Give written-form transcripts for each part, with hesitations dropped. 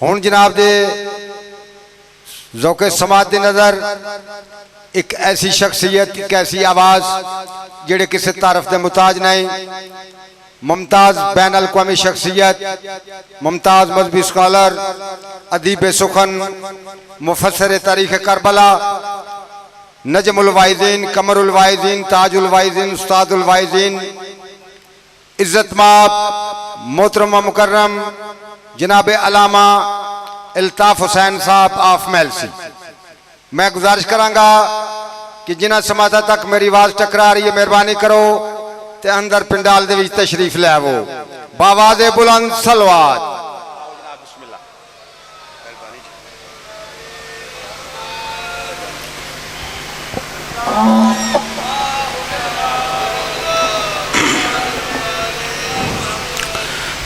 ہون جناب دے ذوق سماعت دی نظر ایک ایسی شخصیت، ایک ایسی آواز جڑے کسی تعارف دے محتاج نہیں، ممتاز بین الاقوامی شخصیت، ممتاز مذہبی اسکالر، ادیب سخن، مفسر تاریخ کربلا، نجم الواعظین، قمر الواعظین، تاج الواعظین، استاد الواعظین، عزت مآب محترم و مکرم جناب علامہ الطاف حسین صاحب آف میلسی۔ میں گزارش کرانگا کہ جنہ سماعتہ تک میری آواز ٹکرا رہی ہے مہربانی کرو تے اندر پنڈال دے وچ تشریف لے آو، باواز بلند صلوات۔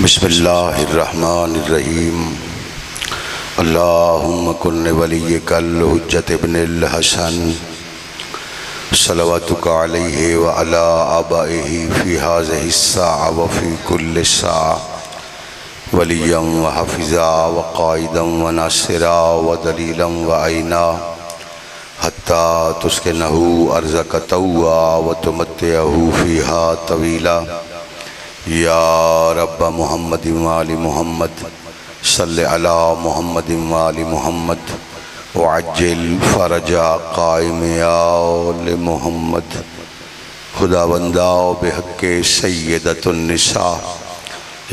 بسم اللہ الرحمن الرحیم۔ اللہم کن ولیک الحجت ابن الحسن صلواتک علیہ وعلی آبائہ فی هذه الساعة وفی کل ساعة ولیا وحفظا وقائدا وناصرا ودلیلا وعینا حتی تسکنہ ارضک طوعا وتمتعہ فیہا طویلا یا رب محمد وآل محمد صلی علی محمد وآل محمد وعجل فرجا قائم آل محمد۔ خداونداؤ بحق سیدت النساء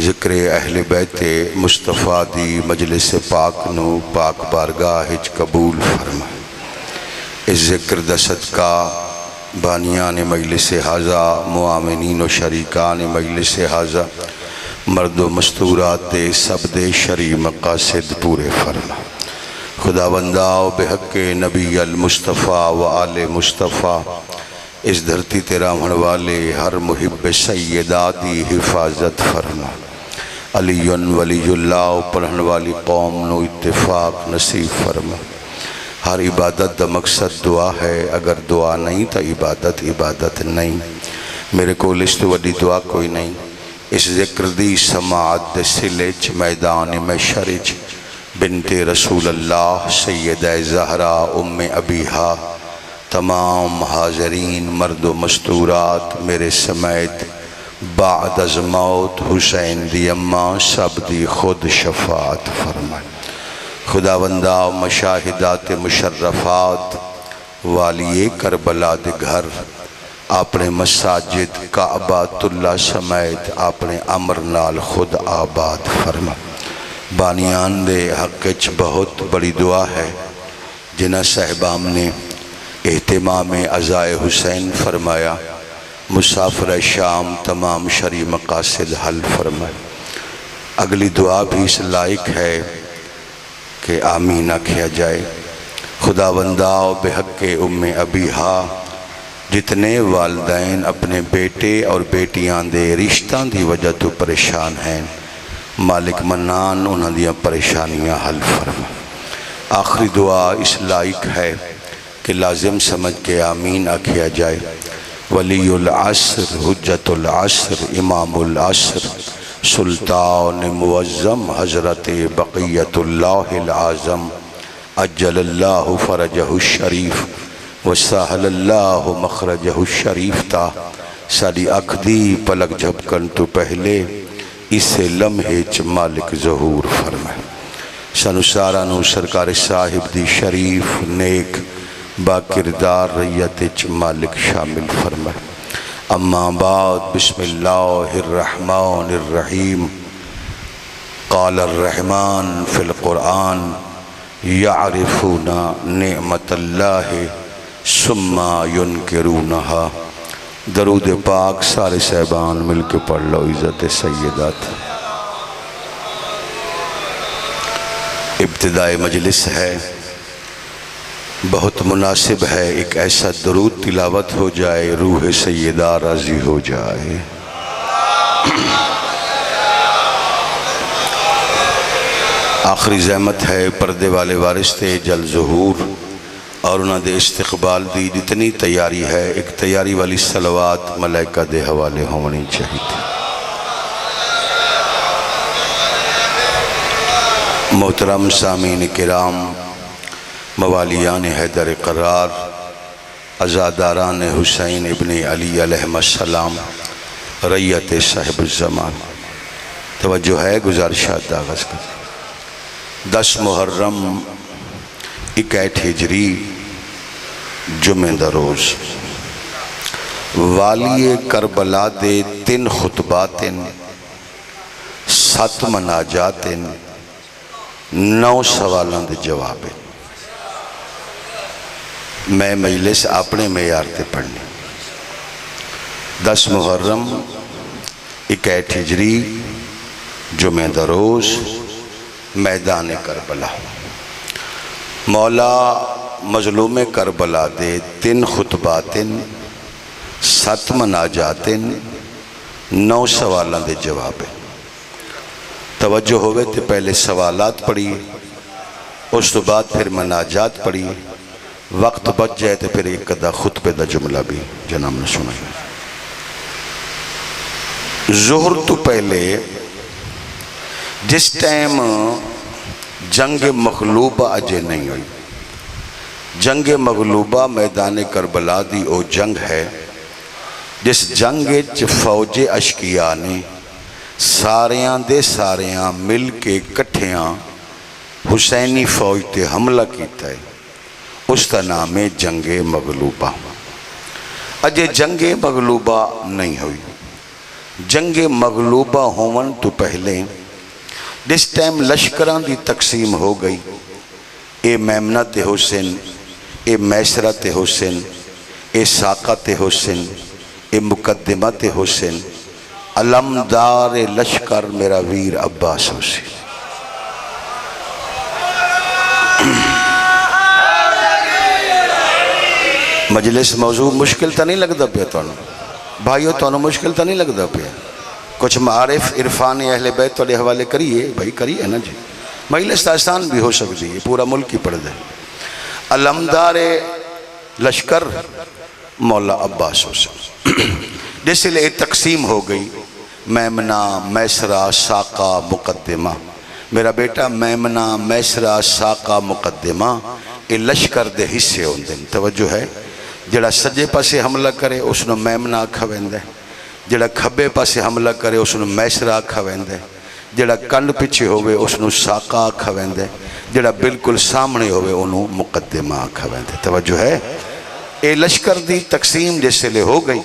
ذکر اہل بیت مصطفیٰ دی مجلس پاک نو پاک بارگاہ قبول فرما۔ اس ذکر دا صدقہ بانیان مجلس حاضہ، معاونین و شریکان مجلس حاضہ، مرد و مستورات سب دے شرعی مقاصد پورے فرما۔ خداونداؤ بحق نبی المصطفیٰ و آل مصطفیٰ اس دھرتی تیرا من والے ہر محب سیدہ دی حفاظت فرما۔ علی ولی اللہ پڑھن والی قوم نو اتفاق نصیب فرما۔ ہر عبادت دا مقصد دعا ہے، اگر دعا نہیں تا عبادت نہیں۔ میرے کو لست وڈی دعا کوئی نہیں۔ اس ذکر دی سماعت دے سلچ میدان میں شرج بنت رسول اللہ سیدہ زہرا ام ابیہا تمام حاضرین مرد و مستورات میرے سمیت بعد از موت حسین دی اماں سب دی خود شفاعت فرمائے۔ خداوندہ مشاہدات مشرفات والی کربلا دے گھر اپنے مساجد کعبۃ اللہ سمیت اپنے امر نال خود آباد فرما۔ بانیان دے حق وچ بہت بڑی دعا ہے جنہ صاحبام نے اہتمام عزائے حسین فرمایا، مسافر شام تمام شرعی مقاصد حل فرمائے۔ اگلی دعا بھی اس لائق ہے کہ آمین کیا جائے۔ خداونداؤ بحق ام ابیہا جتنے والدین اپنے بیٹے اور بیٹیاں دے رشتہ دی وجہ تو پریشان ہیں، مالک منان انہاں دیاں پریشانیاں حل فرما۔ آخری دعا اس لائق ہے کہ لازم سمجھ کے آمین کیا جائے۔ ولی العصر حجت العصر امام العصر سلطان معظم حضرت بقیت اللہ العظم اجل اللہ فرجہ الشریف وسہل اللہ مخرجہ الشریف تا ساری اکھ دی پلک جھپکن تو پہلے اسے لمحے چ مالک ظہور فرمائے۔ سانو سارا نو سرکار صاحب دی شریف نیک با کردار ریت چ مالک شامل فرمائے۔ اما بعد بسم اللہ الرحمن الرحیم۔ قال الرحمن فی القرآن یعرفون نعمت اللہ ثم ینکرونہا۔ درود پاک سارے صاحبان مل کے پڑھ لو عزت سیدات۔ ابتدائی مجلس ہے، بہت مناسب ہے ایک ایسا درود تلاوت ہو جائے روح سیدہ راضی ہو جائے۔ آخری زحمت ہے پردے والے وارث تے جل ظہور اور انہاں دے استقبال دی جتنی تیاری ہے ایک تیاری والی صلوات ملائکہ دے حوالے ہونی چاہیے۔ محترم سامعین کرام، موالیان حیدر قرار، عزاداران حسین ابن علی علیہ السلام، رعیت صاحب الزمان، توجہ ہے، گزارشات آغاز کر 10 محرم 61 ہجری جمعہ دا روز والی کربلا دے 3 خطبات 7 مناجات 9 سوالوں دے جواب میں مجلس اپنے معیار تے پڑھنی 10 محرم 61 ہجری جمعہ دا روز میدان کربلا مولا مظلوم کربلا دے 3 خطبات 7 مناجات 9 سوالوں دے جواب توجہ ہوئے تو پہلے سوالات پڑھیے، اس تو بعد پھر مناجات پڑھیے، وقت بچ جائے تو پھر ایک دا خطبے دا جملہ بھی جناب نے سنا۔ ظہر تو پہلے جس ٹائم جنگ مغلوبہ اجے نہیں ہوئی، جنگ مغلوبہ میدان کربلا دی او جنگ ہے جس جنگ فوج اشقیاء نے ساریاں دے ساریاں مل کے کٹھیاں حسینی فوج تے حملہ کیتا ہے، اس کا نام ہے جنگ مغلوبہ۔ اجے جنگ مغلوبہ نہیں ہوئی، جنگ مغلوبہ ہون تو پہلے جس ٹائم لشکران دی تقسیم ہو گئی، اے میمنہ تے حسین، اے میسرہ تے حسین، اے ساقہ تے حسین، اے مقدمہ تے حسین، علمدار لشکر میرا ویر عباس حسین۔ مجلس موضوع مشکل تا نہیں لگتا پیا تانوں بھائیو، تانوں مشکل تا نہیں لگتا پیا؟ کچھ معارف عرفان اہل بیت والے حوالے کریے بھائی، کریے نا جی، مجلس آسان بھی ہو سکتی ہے، پورا ملک ہی پڑھ دے۔ علمدار لشکر مولا عباس حسین، جس لئے تقسیم ہو گئی میمنہ، میسرہ، ساقہ، مقدمہ۔ میرا بیٹا میمنہ، میسرہ، ساقہ، مقدمہ یہ لشکر دے حصے ہوندے، توجہ ہے۔ جڑا سجے پاسے حملہ کرے اس نے میمنہ آکھا ویندے، جڑا کھبے پاسے حملہ کرے اس نے میسرہ آکھا ویندے، جڑا کنڈ پیچھے ہوئے اس نے ساقہ آکھا ویندے، جڑا بالکل سامنے ہوئے انہوں مقدمہ آکھا ویندے، توجہ ہے۔ اے لشکر دی تقسیم جیسے لے ہو گئی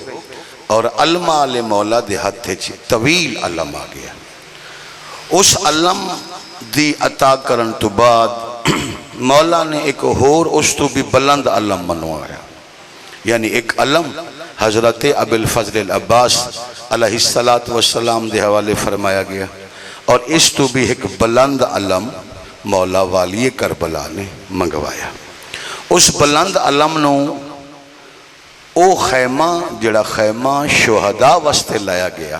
اور علم آل مولا دے ہتھے چی طویل علم آ گیا۔ اس علم دی عطا کرن تو بعد مولا نے ایک ہور اس تو بھی بلند علم منوایا، یعنی ایک علم حضرت ابو الفضل العباس علیہ السلام دے حوالے فرمایا گیا، اور اس تو بھی ایک بلند علم مولا والی کربلا نے منگوایا۔ اس بلند علم نو او خیمہ جڑا خیمہ شہداء واسطے لایا گیا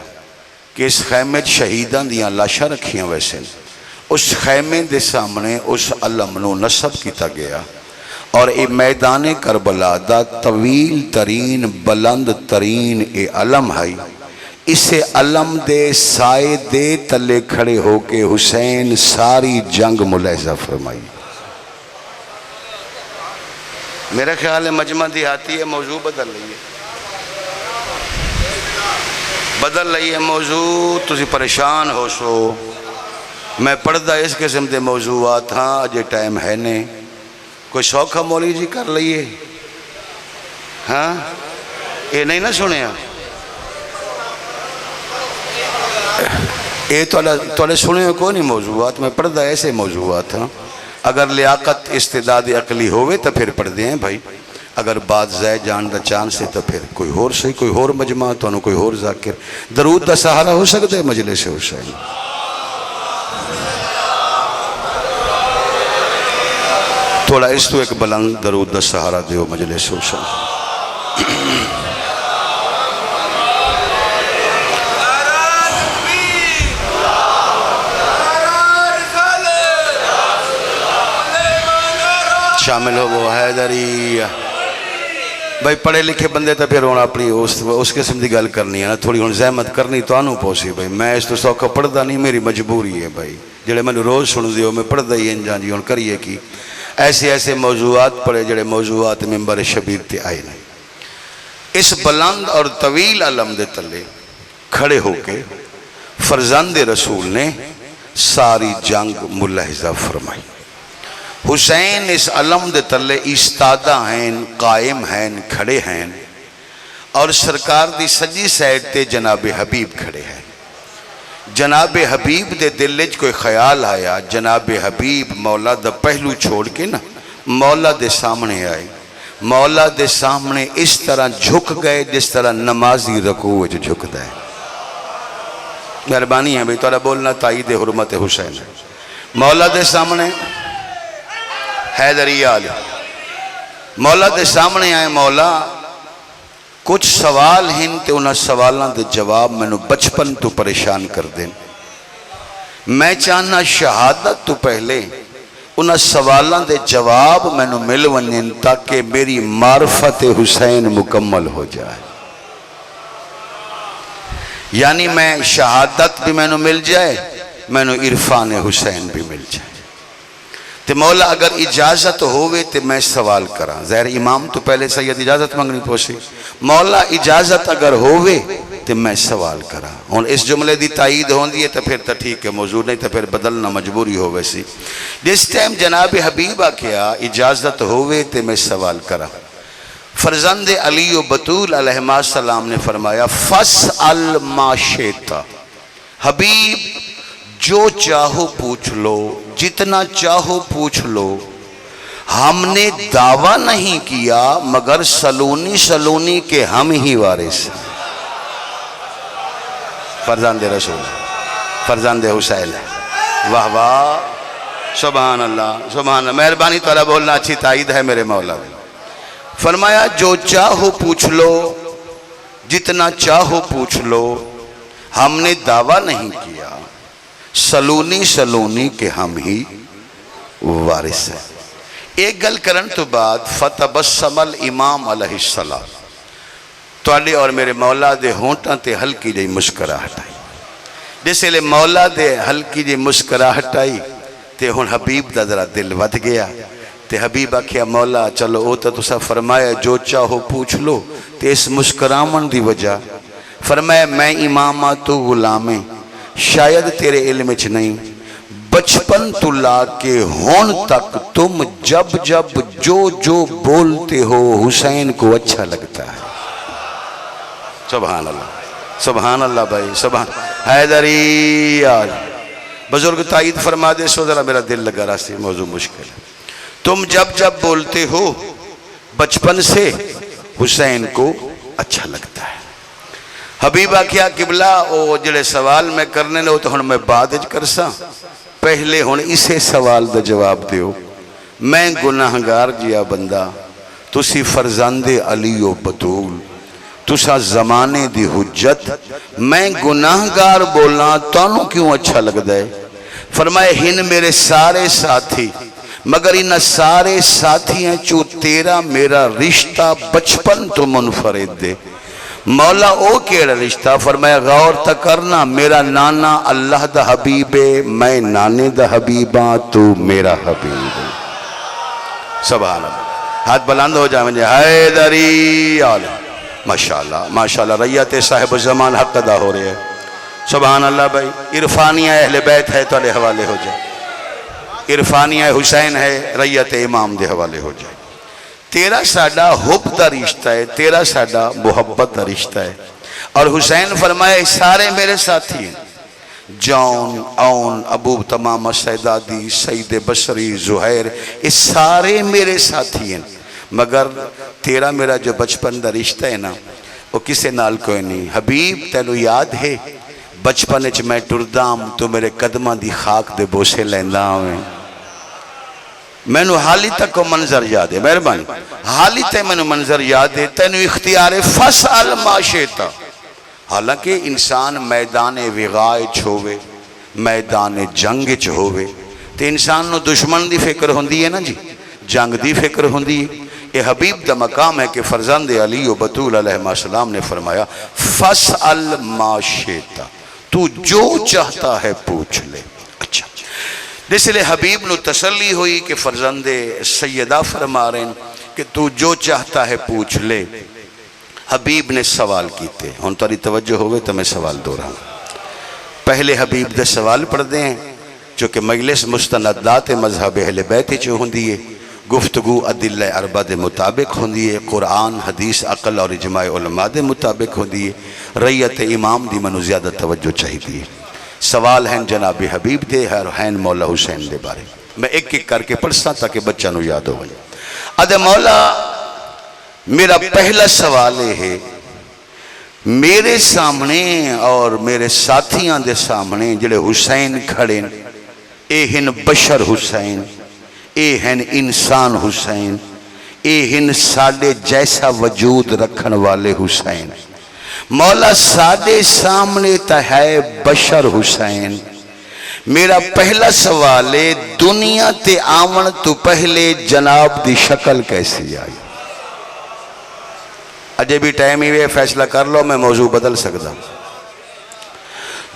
کہ اس خیمے شہیدان دیاں لاشاں رکھیاں ویسے، اس خیمے دے سامنے اس علم نو نصب کیتا گیا، اور اے میدان کربلا دا طویل ترین بلند ترین اے علم ہے۔ اسے علم دے سائے دے تلے کھڑے ہو کے حسین ساری جنگ ملاحظہ فرمائی۔ میرا خیال ہے مجمع دی آتی ہے، موضوع بدل لئیے، بدل لئیے موضوع، تسی پریشان ہو سو۔ میں پڑھدا اس قسم دے موضوعات ہاں، اجے ٹائم ہے نے، کوئی شوقہ مولی جی کر لئیے، ہاں یہ نہیں نہ سنے ہاں، یہ توڑے سنے ہو کوئی نہیں موضوعات، میں پڑھدا ایسے موضوعات ہاں۔ اگر لیاقت استعداد عقلی ہوئے تو پھر پڑھ دیں بھائی، اگر بات زائے جان دا چان سے تو پھر کوئی اور سے کوئی اور مجمع تو انہوں کوئی اور ذاکر درود دا سہارا ہو سکتا ہے مجلس حسین۔ تھوڑا اس تو ایک بلند درود دا سہارا دیو مجلس حسین۔ شامل ہو وہ حیدری بھائی پڑھے لکھے بندے تو پھر ہوں اپنی اس قسم کی گل کرنی ہے نا، تھوڑی ہوں زحمت کرنی تو پوسی بھائی، میں اس تو سوکھا پڑھتا نہیں، میری مجبوری ہے بھائی، جڑے میں روز سن دیو میں پڑھتا ہی انجان جی ہوں کریے کی ایسے ایسے موضوعات پڑھے جڑے موضوعات ممبر شبیر تے آئے نہیں۔ اس بلند اور طویل علم دے تلے کھڑے ہو کے فرزند رسول نے ساری جنگ ملاحظہ فرمائی۔ حسین اس علم دے تلے ایستادہ ہیں، قائم ہیں، کھڑے ہیں، اور سرکار دی سجی سائڈ تے جناب حبیب کھڑے ہیں۔ جناب حبیب دے دل وچ کوئی خیال آیا، جناب حبیب مولا دا پہلو چھوڑ کے نا مولا دے سامنے آئے، مولا دے سامنے اس طرح جھک گئے جس طرح نمازی رکوع وچ جھکدا ہے۔ مہربانی ہے بھئی تھوڑا بولنا تائید حرمت حسین ہے۔ مولا دے سامنے حیدری آل مولا دے سامنے آئے، مولا کچھ سوال ہیں تے انہاں سوالاں دے جواب میں نو بچپن تو پریشان کر دیں، میں چاہنا شہادت تو پہلے انہاں سوالاں دے جواب میں نو مل ونین تاکہ میری معرفت حسین مکمل ہو جائے، یعنی میں شہادت بھی میں نو مل جائے، میں نو عرفان حسین بھی مل جائے۔ تے مولا اگر اجازت ہوئے تے میں سوال کراں، ظاہر امام تو پہلے سید اجازت منگنی پوسی، مولا اجازت اگر ہوئے تے میں سوال کراں۔ اور اس جملے دی تائید ہوندی ہے تو پھر تو ٹھیک ہے، موضوع نہیں تو پھر بدلنا مجبوری ہو ویسی۔ جس ٹائم جناب حبیبہ کیا اجازت ہوئے تے میں سوال کراں، فرزند علی و بطول علیہ السلام نے فرمایا فَاسْأَلْ مَا شِئْتَ، حبیب جو چاہو پوچھ لو، جتنا چاہو پوچھ لو، ہم نے دعویٰ نہیں کیا مگر سلونی سلونی کے ہم ہی وارث ہیں۔ فرزند رسول، فرزند حسین، واہ واہ، سبحان اللہ سبحان اللہ، مہربانی تعالیٰ بولنا اچھی تائید ہے میرے مولا۔ فرمایا جو چاہو پوچھ لو، جتنا چاہو پوچھ لو، ہم نے دعویٰ نہیں کیا، سلونی سلونی کے ہم ہی وارث ہیں۔ ایک گل کرن تو بعد فتبسم الامام علیہ السلام، تواڈے اور میرے مولا دے ہونٹاں تے ہلکی جئی مسکراہٹ آئی، جس لئے مولا دے ہلکی جئی مسکراہٹ آئی تے ہن حبیب دا ذرا دل ود گیا، تے حبیب آکھیا مولا چلو او تا تسا فرمایا جو چاہو پوچھ لو، تے اس مسکرامن دی وجہ فرمایا میں امامہ تو غلامیں، شاید تیرے علم وچ نہیں، بچپن تو لا کے ہون تک تم جب جب جو بولتے ہو حسین کو اچھا لگتا ہے۔ سبحان اللہ سبحان اللہ بھائی، سبحان حیدری آج بزرگ تائید فرما دے سو ذرا میرا دل لگا رہا سی، موضوع مشکل ہے۔ تم جب جب بولتے ہو بچپن سے حسین کو اچھا لگتا ہے۔ حبیبہ کیا قبلہ او جڑے سوال میں کرنے نے وہ تو ہن میں بعد اج کرساں، پہلے ہن اسے سوال دا جواب دیو، میں گناہگار جیا بندہ، تسی فرزند علی و بطول، تسا زمانے دی حجت، میں گناہگار بولنا تانوں کیوں اچھا لگ دے؟ فرمائے ہن میرے سارے ساتھی، مگر انہا سارے ساتھی ہیں چو تیرا میرا رشتہ بچپن تو منفرد دے۔ مولا او کیڑا رشتہ؟ فرمایا غور تک کرنا، میرا نانا اللہ دا حبیب ہے، میں نانے دا حبیباں، تو میرا حبیب ہے۔ سبحان اللہ، ہاتھ بلند ہو جائیں مجھے حیدری آلہ، ماشاءاللہ ماشاءاللہ، ریت صاحب زمان حق ادا ہو رہے ہیں۔ سبحان اللہ بھائی، عرفانیہ اہل بیت ہے تو علیہ حوالے ہو جائے، عرفانیہ حسین ہے ریت امام دے حوالے ہو جائے۔ تیرا ساڈا حب دا رشتہ ہے، تیرا ساڈا محبت دا رشتہ ہے، اور حسین فرمایا سارے میرے ساتھی ہیں، جون اون ابو تمام سیدادی سید بصری زہیر، یہ سارے میرے ساتھی ہیں، مگر تیرا میرا جو بچپن دا رشتہ ہے نا وہ کسے نال کوئی نہیں۔ حبیب تینو یاد ہے بچپن وچ میں ٹردام تو میرے قدماں دی خاک دے بوسے لیندا ہوئے، میں نو حالی تک کو منظر یاد ہے، مہربانی حالی تک میں نو منظر یاد ہے، تینو اختیار فَاسْأَلْ مَا شِئْتَ۔ حالانکہ انسان میدان وغائے چھوے، میدان جنگ چھوے، تے انسان نو دشمن دی فکر ہوندی ہے نا جی، جنگ دی فکر ہوندی ہے، یہ حبیب دا مقام ہے کہ فرزند علی و بطول علیہ السلام نے فرمایا فَاسْأَلْ مَا شِئْتَ، تو جو چاہتا ہے پوچھ لے۔ اچھا، جس لئے حبیب نو تسلی ہوئی کہ فرزند سیدہ فرما رہے ہیں کہ تو جو چاہتا ہے پوچھ لے۔ حبیب نے سوال کیتے، ہن تاری توجہ ہوئے تو میں سوال دو رہا ہوں۔ پہلے حبیب دے سوال پڑھ دیں جو کہ مجلس مستندات مذہب اہل بیت چو ہوندی ہے، گفتگو ادلہ اربع دے مطابق ہوندی ہے، قرآن حدیث عقل اور اجماع علماء دے مطابق ہوندی ہے، ریت امام دی منو زیادہ توجہ چاہی دی ہے۔ سوال ہیں جناب حبیب دے ہیں مولا حسین دے بارے، میں ایک ایک کر کے پڑھسا تاکہ بچہ نو یاد ہو گئے۔ ادھے مولا میرا پہلا سوال ہے، میرے سامنے اور میرے ساتھیاں دے سامنے جڑے حسین کھڑے اے ہن بشر حسین، اے ہن انسان حسین، اے ہن ساڑے جیسا وجود رکھن والے حسین۔ مولا ساڑے سامنے تا ہے بشر حسین۔ میرا پہلا سوال ہے، دنیا تے آمن تو پہلے جناب دی شکل کیسی آئی؟ اجے بھی ٹائم ہی فیصلہ کر لو، میں موضوع بدل سکتا۔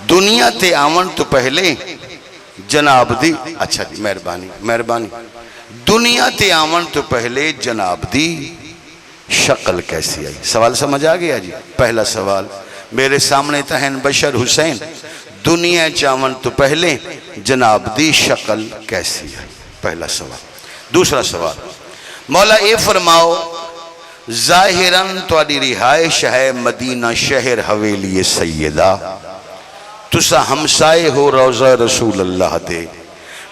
دنیا تے آمن تو پہلے جناب دی، اچھا جی مہربانی، دنیا تے آمن تو پہلے جناب دی شکل کیسی آئی؟ سوال سمجھ آ گیا جی؟ پہلا سوال، میرے سامنے تہن بشر حسین، دنیا چاون تو پہلے جناب دی شکل کیسی آئی؟ پہلا سوال۔ دوسرا سوال، مولا اے فرماؤ ظاہراً تواڈی رہائش ہے مدینہ شہر حویلی سیدہ، تسا ہمسائے ہو روضہ رسول اللہ دے۔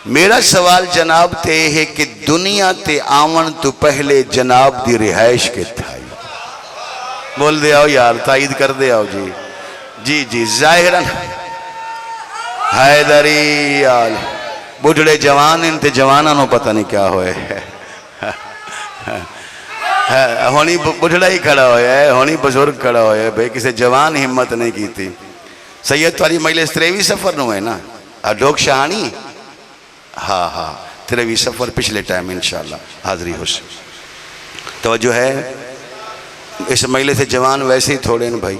میرا سوال جناب تے ہے کہ دنیا تے آون تو پہلے جناب دی رہائش کے تھائی؟ بول دے آؤ یار، تائید کر دے آؤ جی جی ظاہراً حیدری آل بڑھڑے جوان ان تے جوانہ نو پتہ نہیں کیا ہوئے ہونی بڑھڑا ہی کھڑا ہویا ہے، ہونی بزرگ کھڑا ہویا ہے بھئی، کسے جوان ہمت نہیں کی تھی۔ سید تواری مجلس 23 سفر نو ہے نا، ڈوک شاہانی، ہاں 23 سفر پچھلے ٹائم انشاءاللہ حاضری ہو سے توجہ ہے۔ اس مجلس سے جوان ویسے ہی تھوڑے ہیں بھائی،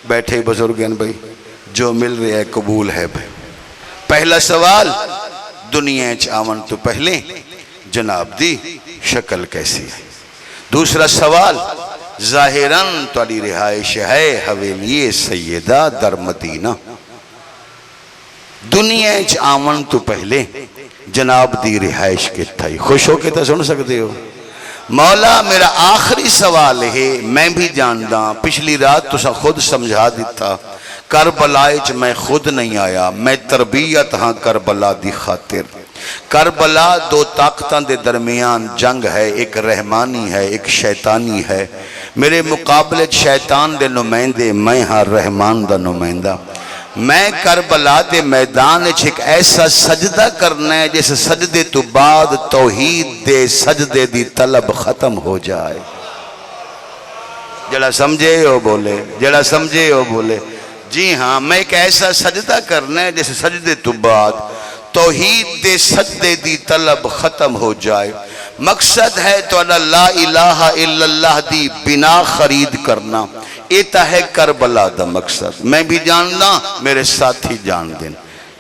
بیٹھے بزرگ ہیں بھائی، جو مل رہے ہے قبول ہے بھائی۔ پہلا سوال، دنیا چاون تو پہلے جناب دی شکل کیسی ہے؟ دوسرا سوال، ظاہراً تواڈی رہائش ہے حویلی سیدہ در مدینہ، دنیا آمن تو پہلے جناب دی رہائش کے تھائی؟ خوش ہو کے تو سن سکتے ہو؟ مولا میرا آخری سوال ہے، میں بھی جاندہ پچھلی رات تو سا خود سمجھا دیتا، کربلائے چ میں خود نہیں آیا، میں تربیت ہاں کربلا دی خاطر۔ کربلا دو طاقتان دے درمیان جنگ ہے، ایک رحمانی ہے ایک شیطانی ہے۔ میرے مقابلے شیطان دے نمائندے، میں ہاں رحمان دا نمائندہ۔ میں کربلا دے میدان ایک ایسا سجدہ کرنا ہے جس سجدے تو بعد توحید دے سجدے دی طلب ختم ہو جائے۔ جڑا سمجھے ہو بولے، جڑا سمجھے ہو بولے۔ جی ہاں، میں ایک ایسا سجدہ کرنا ہے جس سجدے تو بعد توحید دے سجدے دی طلب ختم ہو جائے۔ مقصد ہے تو لا الہ الا اللہ دی بنا خرید کرنا، ایتا ہے کربلا دا مقصد۔ میں بھی جاننا، میرے ساتھی جان دیں،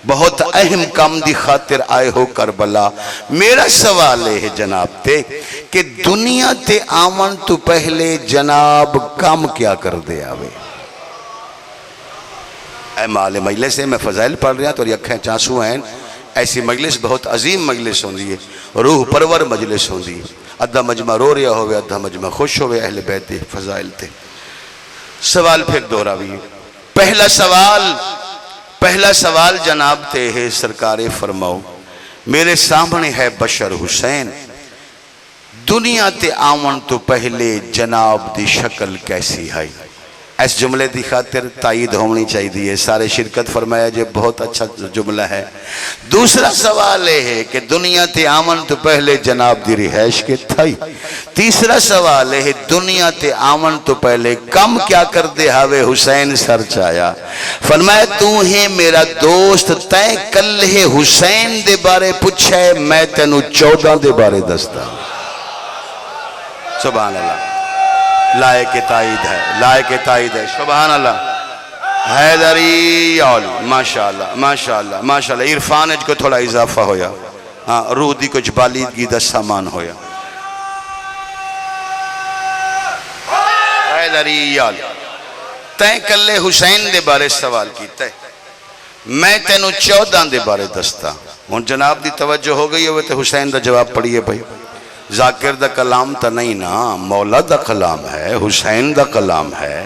بہت اہم کام دی خاطر آئے ہو کربلا۔ میرا سوال ہے جناب تے کہ دنیا تے آمن تو پہلے جناب کام کیا کر دے آوے؟ اے مال مجلس ہے، میں فضائل پڑھ رہا تو یہ اکھیں چانسو ہیں۔ ایسی مجلس بہت عظیم مجلس ہوندی ہے، روح پرور مجلس ہوندی ہے۔ ادھا مجمع رو رہا ہوئے، ادھا مجمع خوش ہوئے اہل بیت دے فضائل تے۔ سوال پھر دورہ بھی، پہلا سوال جناب تے ہے، سرکار فرماؤ میرے سامنے ہے بشر حسین، دنیا تے آمن تو پہلے جناب دی شکل کیسی ہے؟ اس جملے دی خاطر تائید ہونی چاہیے، سارے شرکت فرمایا جے بہت اچھا جملہ ہے۔ دوسرا سوال ہے کہ دنیا تے آمن تو پہلے جناب دی رہائش کے تھائی؟ تیسرا سوال ہے دنیا تے آمن تو پہلے کم کیا کر دے ہاوے حسین سر چایا؟ فرمایا تو ہے میرا دوست، تین کل ہے حسین دے بارے پوچھے، میں تینو 14 دے بارے دستا۔ سبحان اللہ، لائق تائید ہے، لائق تائید ہے، سبحان اللہ۔ حیدری اولی، ماشاءاللہ ماشاءاللہ ماشاءاللہ، عرفان اج کو تھوڑا اضافہ ہویا، ہاں روح دی کچھ بالیدگی دا سامان ہویا۔ حیدری اولی، تین کلے حسین دے بارے سوال کیتا ہے، میں تینوں 14 دے بارے دستا ہوں۔ جناب دی توجہ ہو گئی ہوئے تے حسین دا جواب پڑھیے بھائی۔ ذاکر دا کلام تا نہیں نا، مولا دا کلام ہے، حسین دا کلام ہے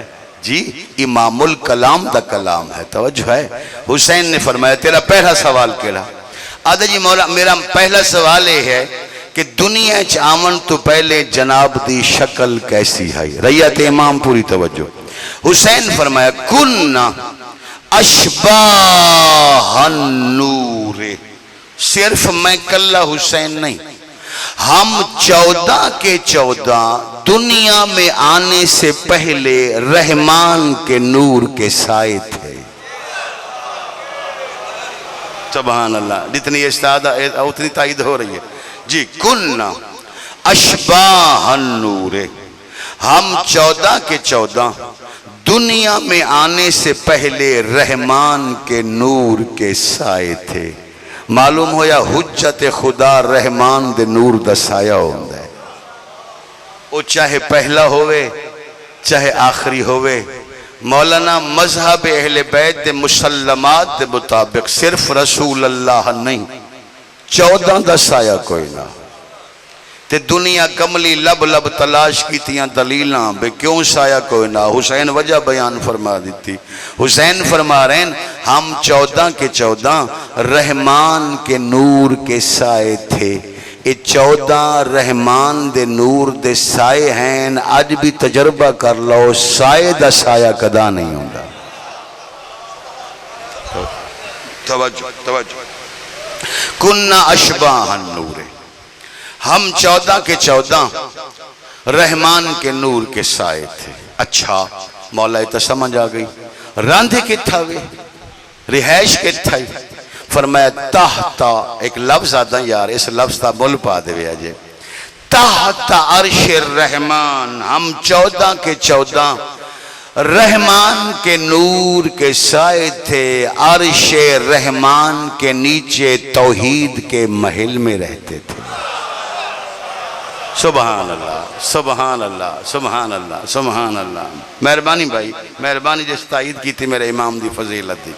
جی، امام الکلام دا کلام ہے، توجہ ہے۔ حسین نے فرمایا تیرا پہلا سوال کیڑا؟ آدھا جی مولا میرا پہلا سوال یہ ہے کہ دنیا چاون تو پہلے جناب دی شکل کیسی ہے؟ رعیت امام پوری توجہ۔ حسین فرمایا کننا اشباہ النور، صرف میں کلہ حسین نہیں، ہم 14 کے 14 دنیا میں آنے سے پہلے رحمان کے نور کے سائے تھے۔ سبحان اللہ، جتنی استعادہ اتنی تائید ہو رہی ہے جی۔ کننا اشباہ النور، ہم 14 کے 14 دنیا میں آنے سے پہلے رحمان کے نور کے سائے تھے۔ معلوم ہویا حجت خدا رحمان دے نور دا سایہ ہوندہ ہے، وہ چاہے پہلا ہوئے چاہے آخری ہوئے۔ مولانا مذہب اہل بیت دے مسلمات دے مطابق صرف رسول اللہ نہیں، 14 دا سایہ کوئی نہ۔ تے دنیا کملی لب لب تلاش کی تیاں دلیلاں بے کیوں سایہ کوئی نہ؟ حسین وجہ بیان فرما دیتی۔ حسین فرما رہے ہیں ہم 14 کے 14 رحمان کے نور کے سائے تھے۔ یہ 14 رحمان دے نور دے سائے ہیں، آج بھی تجربہ کر لو سائے دا سایہ کدا نہیں ہوندہ۔ توجہ توجہ، کننا اشباہ النور، ہم 14 کے 14 رحمان کے نور کے سائے تھے۔ اچھا مولا تو سمجھ آ گئی، راندھے کتھا ہوئے، رہائش کتھا ہوئے؟ فرمایا تحتا، ایک لفظ آتا یار اس لفظ تا بول پا دے ویا جے، تحت عرش الرحمان، ہم 14 کے 14 رحمان کے نور کے سائے تھے، عرش رحمان کے نیچے توحید کے محل میں رہتے تھے۔ سبحان اللہ سبحان اللہ سبحان اللہ سبحان اللہ۔ مہربانی بھائی، مہربانی جس تائید کی تھی میرے امام دی فضیلت دی۔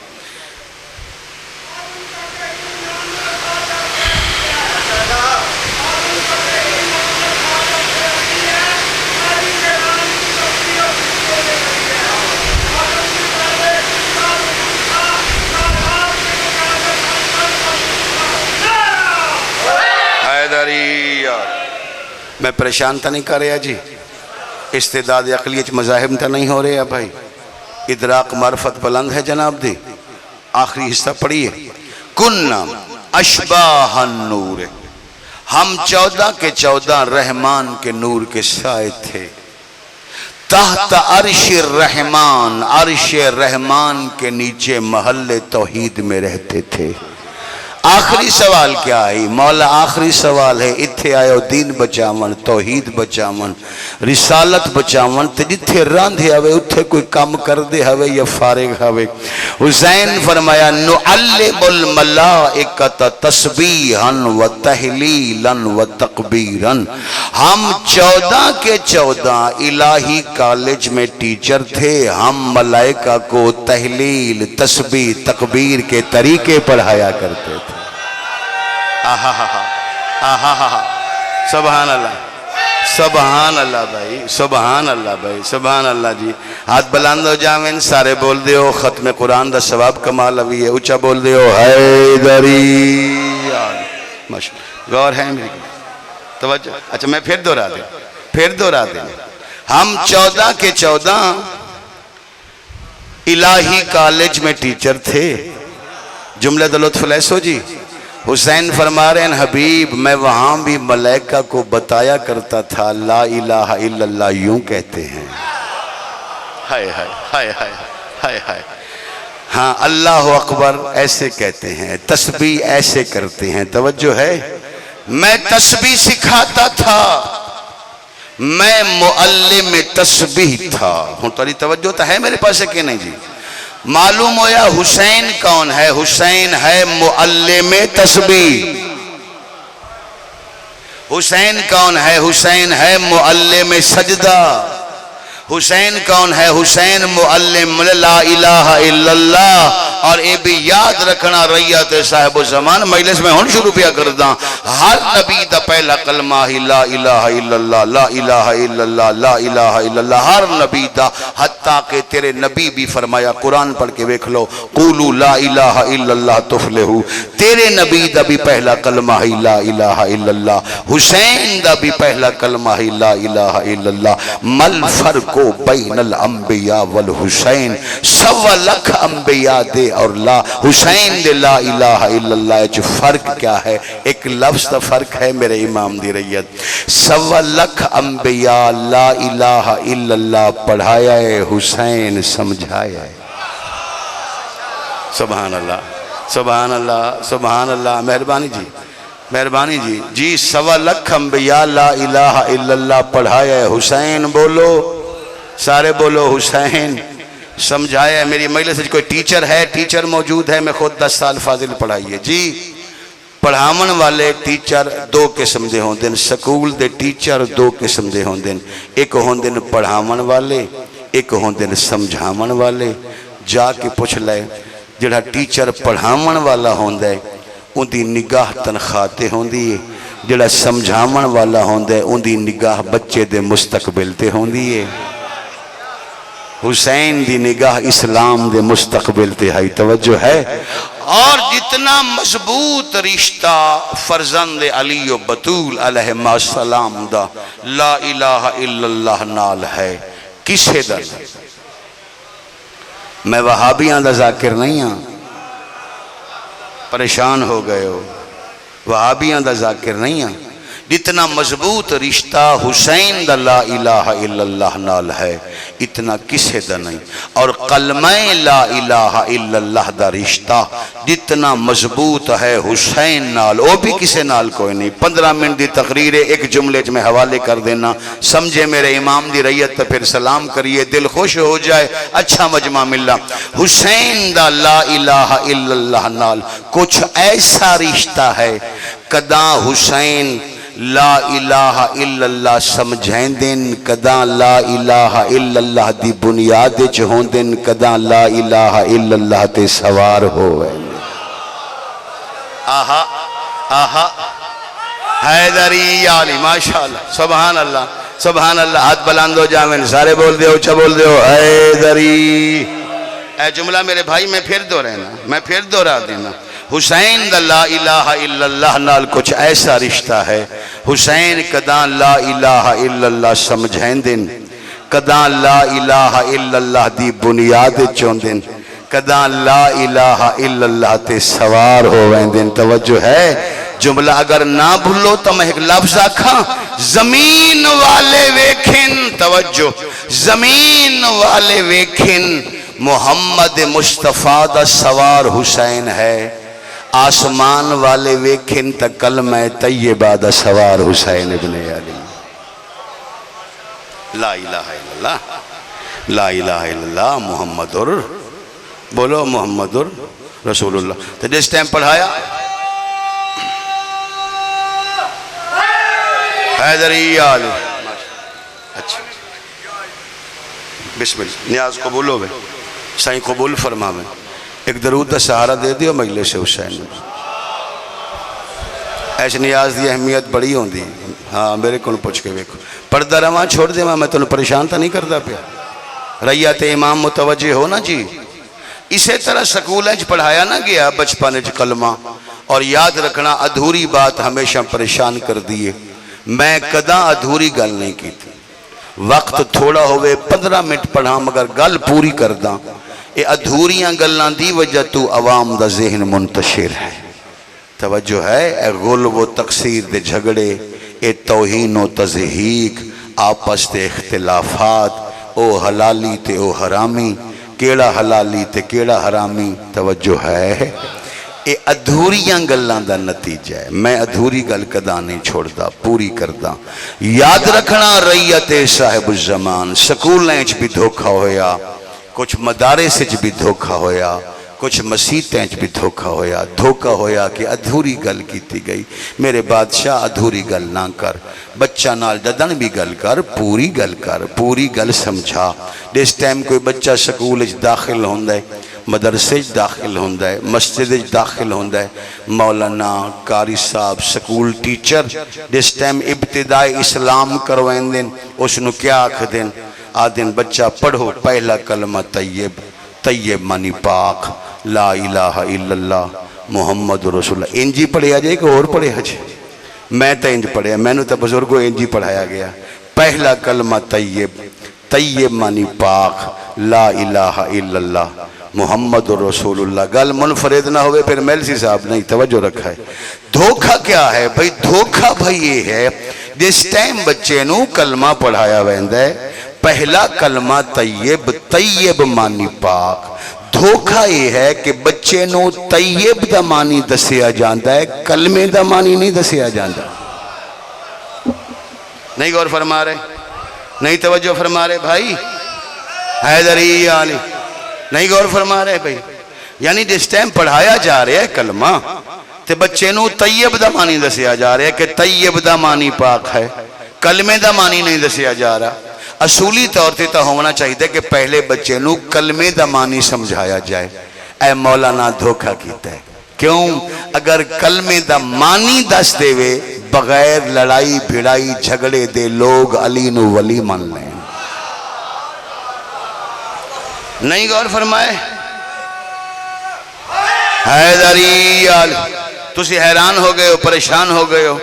میں پریشان تا نہیں کر رہا جی، استعداد عقلیت مذاہب تا نہیں ہو رہا بھائی، ادراک معرفت بلند ہے جناب دی۔ آخری حصہ پڑھیے، کننا اشباہ النور، ہم 14 کے 14 رحمان کے نور کے سائے تھے، تحت عرش الرحمان، عرش رحمان کے نیچے محل توحید میں رہتے تھے۔ آخری سوال کیا ہے مولا؟ آخری سوال ہے اتھے آئے دین بچاون، توحید بچاون، رسالت بچاون، تے جتھے راندھے ہوئے اتھے کوئی کام کر دے ہوئے یا فارغ ہوئے۔ حسین فرمایا نعلم الملائکۃ تسبیحا و تہلیلا و تکبیرا، ہم 14 کے 14 الہی کالج میں ٹیچر تھے، ہم ملائکہ کو تہلیل تسبیح تکبیر کے طریقے پڑھایا کرتے تھے۔ سبحان اللہ سبحان اللہ بھائی، سبحان اللہ بھائی، سبحان اللہ جی۔ ہاتھ بلند ہو جاویں، سارے بول دیو ختم قرآن دا ثواب کمال ہوئی ہے، اچھا بول دیو حیدری۔ غور ہے میری توجہ؟ اچھا میں پھر دورا دیں، ہم 14 کے 14 الہی کالج میں ٹیچر تھے۔ جملہ دا لطف لیسو جی۔ حسین فرما رہے ہیں حبیب میں وہاں بھی ملائکہ کو بتایا کرتا تھا لا الہ الا اللہ یوں کہتے ہیں، ہائے ہائے ہائے ہائے ہائے ہائے، ہاں اللہ اکبر ایسے کہتے ہیں، تسبیح ایسے کرتے ہیں۔ توجہ ہے، میں تسبیح سکھاتا تھا، میں معلم تسبیح تھا. ہوں تاری توجہ تو ہے میرے پاس کہ نہیں جی؟ معلوم ہویا حسین کون ہے؟ حسین ہے معلم تسبیح. حسین کون ہے؟ حسین ہے معلم سجدہ. حسین کون ہے؟ حسین معلم لا الہ الا اللہ. اور اے بھی یاد رکھنا ریت صاحب و زمان مجلس میں ہون شروع پیا کر دا، ہر نبی دا پہلا کلمہ ہی لا الہ الا اللہ، لا الہ الا اللہ، لا الہ الا اللہ. ہر نبی دا، حتیٰ کہ تیرے نبی بھی فرمایا، قرآن پڑھ کے ویکھ لو، قولوا لا الہ الا اللہ تفلحوا. تیرے نبی دا بھی پہلا کلمہ ہی لا الہ الا اللہ. حسین دا بھی پہلا کلمہ ہی لا الہ الا اللہ. مل فرق بین الانبیاء والحسین، سوا لکھ انبیاء دے اور لا حسین دے لا الہ الا اللہ. جو فرق کیا ہے؟ ایک لفظ دا فرق ہے میرے امام دی ریت. سوا لکھ انبیاء لا الہ الا اللہ پڑھایا ہے، حسین سمجھایا ہے. سبحان اللہ، سبحان اللہ، سبحان اللہ. مہربانی جی، مہربانی جی. جی سوا لکھ انبیاء لا الہ الا اللہ پڑھایا ہے، حسین بولو، سارے بولو حسین سمجھایا ہے. میری مجلس سے کوئی ٹیچر ہے؟ ٹیچر موجود ہے؟ میں خود 10 سال فاضل پڑھائیے جی. پڑھاون والے ٹیچر دو قسم دے ہوں دن، سکول دے ٹیچر دو قسم دے ہوں دن. ایک ہوں دن پڑھاون والے، ایک ہوں دن سمجھاون والے. جا کے پوچھ لے جڑا ٹیچر پڑھاون والا ہوں دے ان دی نگاہ تنخواہ تے ہوں دی، جڑا سمجھاون والا ہوں دے ان دی نگاہ بچے دے مستقبل تے ہوں دی. حسین دی نگاہ اسلام دے مستقبل تے ہائی توجہ ہے. اور جتنا مضبوط رشتہ فرزند علی و بطول علیہ السلام دا لا الہ الا اللہ نال ہے، کسے دا؟ میں وہابیاں دا ذاکر نہیں ہاں، پریشان ہو گئے ہو. وہابیاں دا ذاکر نہیں ہاں. جتنا مضبوط رشتہ حسین دا لا الہ الا اللہ نال ہے اتنا کسے دا نہیں. اور کلمہ لا الہ الا اللہ دا رشتہ جتنا مضبوط ہے حسین نال، وہ بھی کسے نال کوئی نہیں. 15 منٹ دی تقریر ایک جملے میں حوالے کر دینا، سمجھے میرے امام دی ریت تو پھر سلام کریے، دل خوش ہو جائے، اچھا مجمع ملا. حسین دا لا الہ الا اللہ نال کچھ ایسا رشتہ ہے کدا حسین لا الہ الا اللہ سمجھیں دن، کدا لا الہ الا اللہ دی بنیاد ہوں دن، کدا لا الہ الا اللہ تے سوار ہوئے. آہا آہا حیدری علی ماشاءاللہ، سبحان اللہ، سبحان اللہ. ہاتھ بلند ہو جاویں، سارے بول دیو، اچھا بول دیو حیدری. اے جملہ میرے بھائی میں پھر دو رہنا، میں پھر دورا دینا. حسین دا لا الہ الا اللہ نال کچھ ایسا رشتہ ہے. حسین کدا لا الہ الا اللہ سمجھیں دن، کدا لا الہ الا اللہ دی بنیاد چون دن، کدا لا الہ الا اللہ تے سوار ہوئیں دن. توجہ ہے. جملہ اگر نہ بھولو تو میں ایک لفظ آکھاں، زمین والے ویکھن، توجہ، زمین والے ویکھن محمد مصطفیٰ دا سوار حسین ہے. آسمان والے ویکھن تا کلمہ طیبہ دا سوار حسین ابن علی. لا الہ الا اللہ، لا الہ الا اللہ محمد بولو محمد رسول اللہ. تو جس ٹائم پڑھایا حیدری علی، اچھا بسم اللہ. نیاز قبول ہو گئے، سائیں قبول فرما میں. ایک درود دا سہارا دے دیو مجلس حسین. ایسے نیاز دی اہمیت بڑی ہوں دی. ہاں میرے کو پوچھ کے ویکھو. پردہ رواں چھوڑ دے میں تنہوں پریشان تا نہیں کرتا پیا. ریت امام متوجہ ہو نا جی. اسی طرح سکول اچھ پڑھایا نہ گیا بچپن اچھ کلمہ. اور یاد رکھنا ادھوری بات ہمیشہ پریشان کر دیئے. میں کدا ادھوری گل نہیں کی تھی. وقت تھوڑا ہوئے 15 منٹ پڑھا مگر گل پوری کر دا. اے ادھوریاں گلان دی وجہ تو عوام دا ذہن منتشر ہے. توجہ ہے. اے غلو و تقصیر دے جھگڑے، اے توہین و تضحیق، آپس دے اختلافات، او حلالی تے او حرامی، کیڑا حلالی تے کیڑا حرامی. توجہ ہے. یہ ادھوریاں گلاں دا نتیجہ ہے. میں ادھوری گل کدا نہیں چھوڑدا، پوری کردا. یاد رکھنا ریت صاحب الزمان، سکولیں چ بھی دھوکھا ہویا، کچھ مدارس چ بھی دھوکھا ہویا، کچھ مسیتیں چ بھی دھوکھا ہویا. دھوکھا ہویا کہ ادھوری گل کیتی گئی. میرے بادشاہ ادھوری گل نہ کر، بچہ نال ددن بھی گل کر، پوری گل کر، پوری گل سمجھا. جس ٹائم کوئی بچہ سکول چ داخل ہوندا ہے، مدرسے داخل ہوندا ہے، مسجد داخل ہوندا ہے، مولانا، قاری صاحب، سکول ٹیچر جس ٹائم ابتدائی اسلام کروائیں دن، اس نو کیا آکھ دن؟ آدن بچہ پڑھو پہلا کلمہ طیب. طیب مانی پاک، لا الہ الا اللہ محمد رسول اللہ. انجی پڑھیا جائے کہ اور پڑھیا جائے؟ میں تا انج پڑھیا، میں نے تا بزرگوں انجی پڑھایا گیا. پہلا کلمہ طیب، طیب مانی پاک، لا الہ الا اللہ محمد رسول اللہ. گل منفرد نہ ہوئے پھر میلسی صاحب نہیں توجہ رکھا ہے. دھوکھا کیا ہے بھئی؟ دھوکھا بھئی یہ ہے جس ٹائم بچے نو کلمہ پڑھایا ویندا ہے پہلا کلمہ طیب، طیب مانی پاک. دھوکھا یہ ہے کہ بچے نو طیب دا مانی دسیا جاندا ہے، کلمے دا مانی نہیں دسیا جاندا. نہیں غور فرما رہے؟ نہیں توجہ فرما رہے بھائی؟ حیدری علی نہیں غور فرما رہے بھائی؟ یعنی جس ٹائم پڑھایا جا رہا ہے کلمہ تے بچے نو طیب دا مانی دسیا جا رہا ہے کہ طیب دا مانی پاک ہے، کلمے دا مانی نہیں دسیا جا رہا. اصولی طور تے تا ہونا چاہیے کہ پہلے بچے نو کلمے دا مانی سمجھایا جائے. اے مولانا دھوکھا کیتا ہے. کیوں؟ اگر کلمے دا مانی دس دے وے بغیر لڑائی بھڑائی جھگڑے دے لوگ علی نو ولی من لیں. نہیں غور فرمائے؟ حیدری آل تسی حیران ہو گئے ہو، پریشان ہو گئے ہو.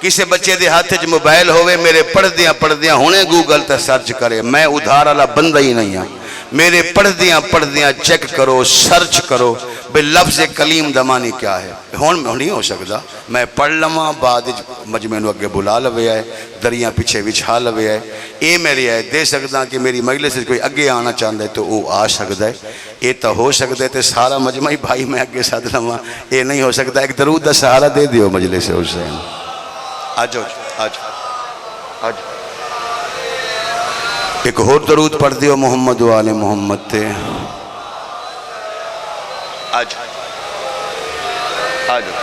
کسی بچے دے ہاتھ چ موبائل ہوئے، میرے پڑھ دیاں ہونے گوگل تے سرچ کرے. میں ادھار والا بندہ ہی نہیں ہوں. میرے پڑھ دیاں چیک کرو، سرچ کرو بے لفظ کلیم دا معنی کیا ہے. ہون نہیں ہو سکتا میں پڑھ لواں بعد مجمع نو اگے بلا لوے ہے، دریاں پیچھے وچھا لوے ہے. اے میری ہے دے سکتا کہ میری مجلس کوئی اگے آنا چاہتا ہے تو وہ آ سکتا ہے. یہ تو ہو سکتا ہے تو سارا مجمع ہی بھائی میں اگے ساتھ لواں. یہ نہیں ہو سکتا. ایک درود دا سہارا دے دیو مجلس حسین. آج ایک اور درود پڑھ دیو محمد و آل محمد تے. آج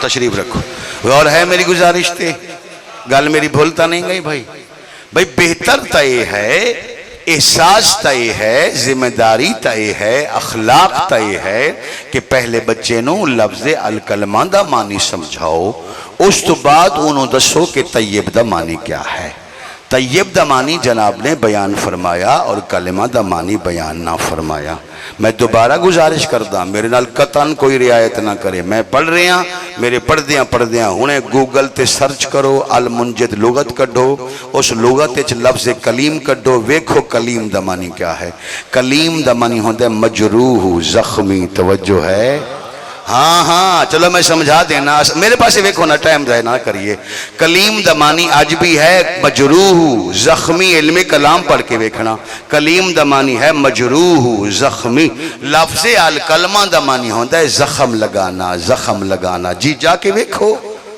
تشریف رکھو. غور ہے میری گزارش تے؟ گل میری بھولتا نہیں گئی بھائی؟ بھائی بہتر تا یہ ہے، احساس تا یہ ہے، ذمہ داری تا یہ ہے، اخلاق تا یہ ہے کہ پہلے بچے نو لفظ الکلمہ دا معنی سمجھاؤ. اس تو بعد انہوں دسو کہ طیب دا معنی کیا ہے. طیب دا معنی جناب نے بیان فرمایا اور کلمہ دا معنی بیان نہ فرمایا. میں دوبارہ گزارش کردا میرے نال قطعاً کوئی رعایت نہ کرے. میں پڑھ رہے ہیں، میرے پڑھ دیاں ہونے گوگل تے سرچ کرو، المنجد لغت کڈو، اس لغت اچ لفظ کلیم کڈو، ویکھو کلیم دا معنی کیا ہے. کلیم دا معنی ہوندے مجروح، زخمی. توجہ ہے؟ ہاں چلو میں سمجھا دینا. میرے پاس ویکھو نا، ٹائم ضائع نہ کریے. کلیم دا معنی آج بھی ہے مجروح، زخمی. علم کلام پڑھ کے ویکھنا. کلیم دا معنی ہے مجروح، زخمی. لفظ الکلمہ دا معنی ہوتا ہے زخم لگانا، زخم لگانا. جی جا کے ویکھو.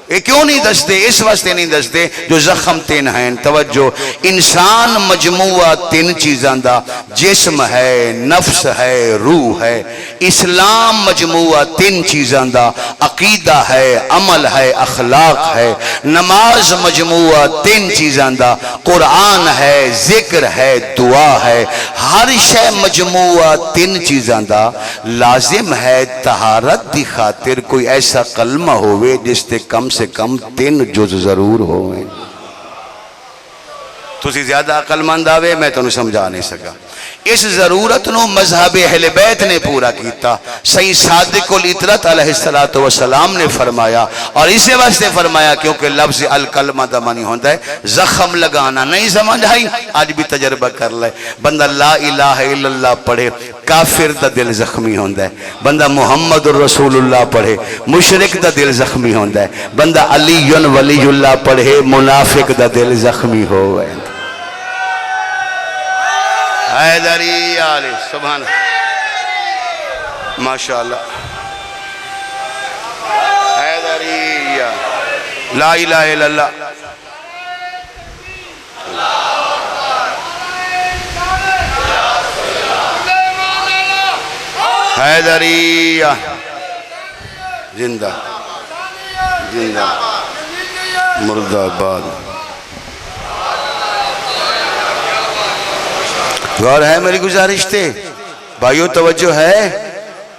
یہ کیوں نہیں دستے؟ اس واسطے نہیں دستے جو زخم تین ہیں. توجہ، انسان مجموعہ تین چیزاں دا، جسم ہے، نفس ہے، روح ہے. اسلام مجموعہ تین چیزاں دا، عقیدہ ہے، عمل ہے، اخلاق ہے. نماز مجموعہ تین چیزاں دا، قرآن ہے، ذکر ہے، دعا ہے. ہر شے مجموعہ تین چیزاں دا. لازم ہے طہارت دی خاطر کوئی ایسا کلمہ ہوئے جس تے کم سے کم تین جز ضرور ہوئے. تسی زیادہ عقل مند آوے میں تو سمجھا نہیں سکا. اس ضرورت نو مذہب اہل بیت نے پورا کیتا. سید صادق الاطرت علیہ السلام نے فرمایا، اور اسے واسطے فرمایا کیونکہ لفظ الکلمہ دا معنی ہوتا ہے زخم لگانا. نہیں سمجھ آئی؟ آج بھی تجربہ کر لے. بندہ لا الہ الا اللہ پڑھے، کافر دا دل زخمی ہوتا ہے. بندہ محمد الرسول اللہ پڑھے، مشرک دا دل زخمی ہوتا ہے. بندہ علی ولی اللہ پڑھے، منافق دا دل زخمی ہوئے. حیدری آلِ سبحان ماشاءاللہ. لا الہ الا اللہ حیدریہ زندہ زندہ مرد آباد. غور ہے میری گزارش تے بھائیو، توجہ ہے.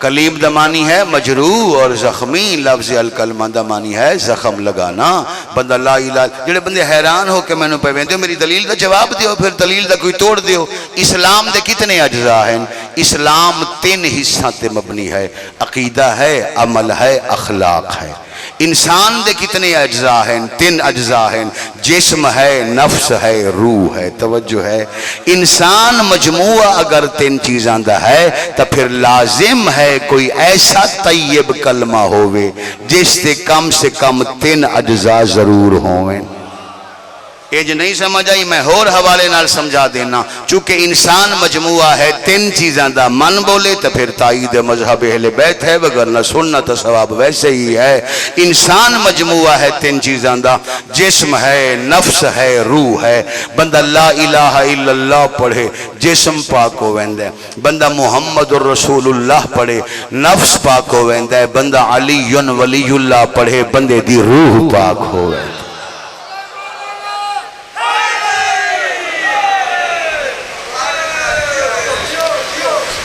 کلیم دمانی ہے مجروح اور زخمی، لفظ الکلمہ دمانی ہے زخم لگانا. بندہ لا الہ، جڑے بندے حیران ہو کہ میں نے پہ ویندے میری دلیل دا جواب دیو، پھر دلیل دا کوئی توڑ دیو. اسلام دے کتنے اجزاء ہیں؟ اسلام 3 حصہ تے مبنی ہے، عقیدہ ہے، عمل ہے، اخلاق ہے. انسان دے کتنے اجزاء ہیں؟ 3 اجزاء ہیں، جسم ہے، نفس ہے، روح ہے. توجہ ہے، انسان مجموعہ اگر 3 چیزاں دا ہے تو پھر لازم ہے کوئی ایسا طیب کلمہ ہوئے جس سے کم 3 اجزاء ضرور ہوئے. یہ جو نہیں سمجھ آئی میں اور حوالے نال سمجھا دینا. چونکہ انسان مجموعہ ہے 3 چیزاں دا، من بولے تو پھر تائید مذہب اہل بیت ہے، وگرنہ سنت ثواب ویسے ہی ہے. انسان مجموعہ ہے 3 چیزاں دا، جسم ہے، نفس ہے، روح ہے. بندہ لا الہ الا اللہ پڑھے جسم پاک ہو ویندہ ہے. بندہ محمد الرسول اللہ پڑھے نفس پاک ہو ویندہ ہے. بندہ علی ولی اللہ پڑھے بندے دی روح پاک ہو ویندہ ہے.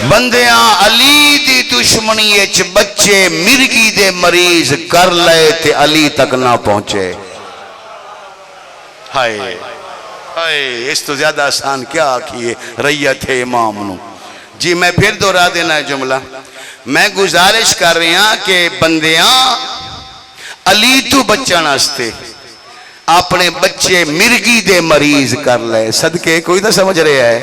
بندیاں علی دی دشمنی اچ بچے مرگی دے مریض کر لے تے علی تک نہ پہنچے. ہائے ہائے، اس تو زیادہ آسان کیا آکھیے ریت امام نو. جی میں پھر دہرا دینا ہے جملہ. میں گزارش کر رہی ہاں کہ بندیاں علی تو بچہ ناستے اپنے بچے مرگی دے مریض کر لے. صدقے کوئی تو سمجھ رہے ہے؟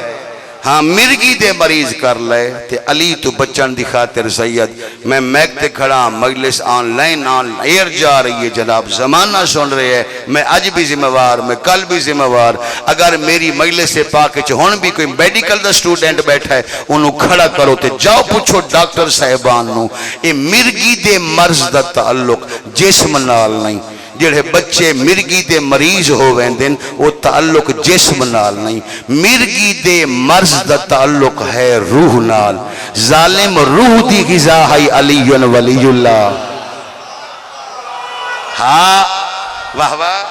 ہاں، مرگی دے مریض کر لے تے علی تو بچن دی خاطر سید. میں میک تے کھڑا، مجلس آن لائن آن ایئر جا رہی ہے جناب، زمانہ سن رہے ہیں. میں آج بھی ذمہ وار، میں کل بھی ذمہ وار. اگر میری مجلس پاک وچ ہن بھی کوئی میڈیکل دا سٹوڈنٹ بیٹھا ہے انہوں کھڑا کرو تے جاؤ پوچھو ڈاکٹر صاحبان نو اے مرگی دے مرض دا تعلق جسم نال نہیں. جڑے بچے مرگی دے مریض ہو ویندن وہ تعلق جسم نال نہیں، مرگی دے مرض دا تعلق ہے روح نال. ظالم روح دی غذا ہے علی ولی اللہ. ہاں واہ واہ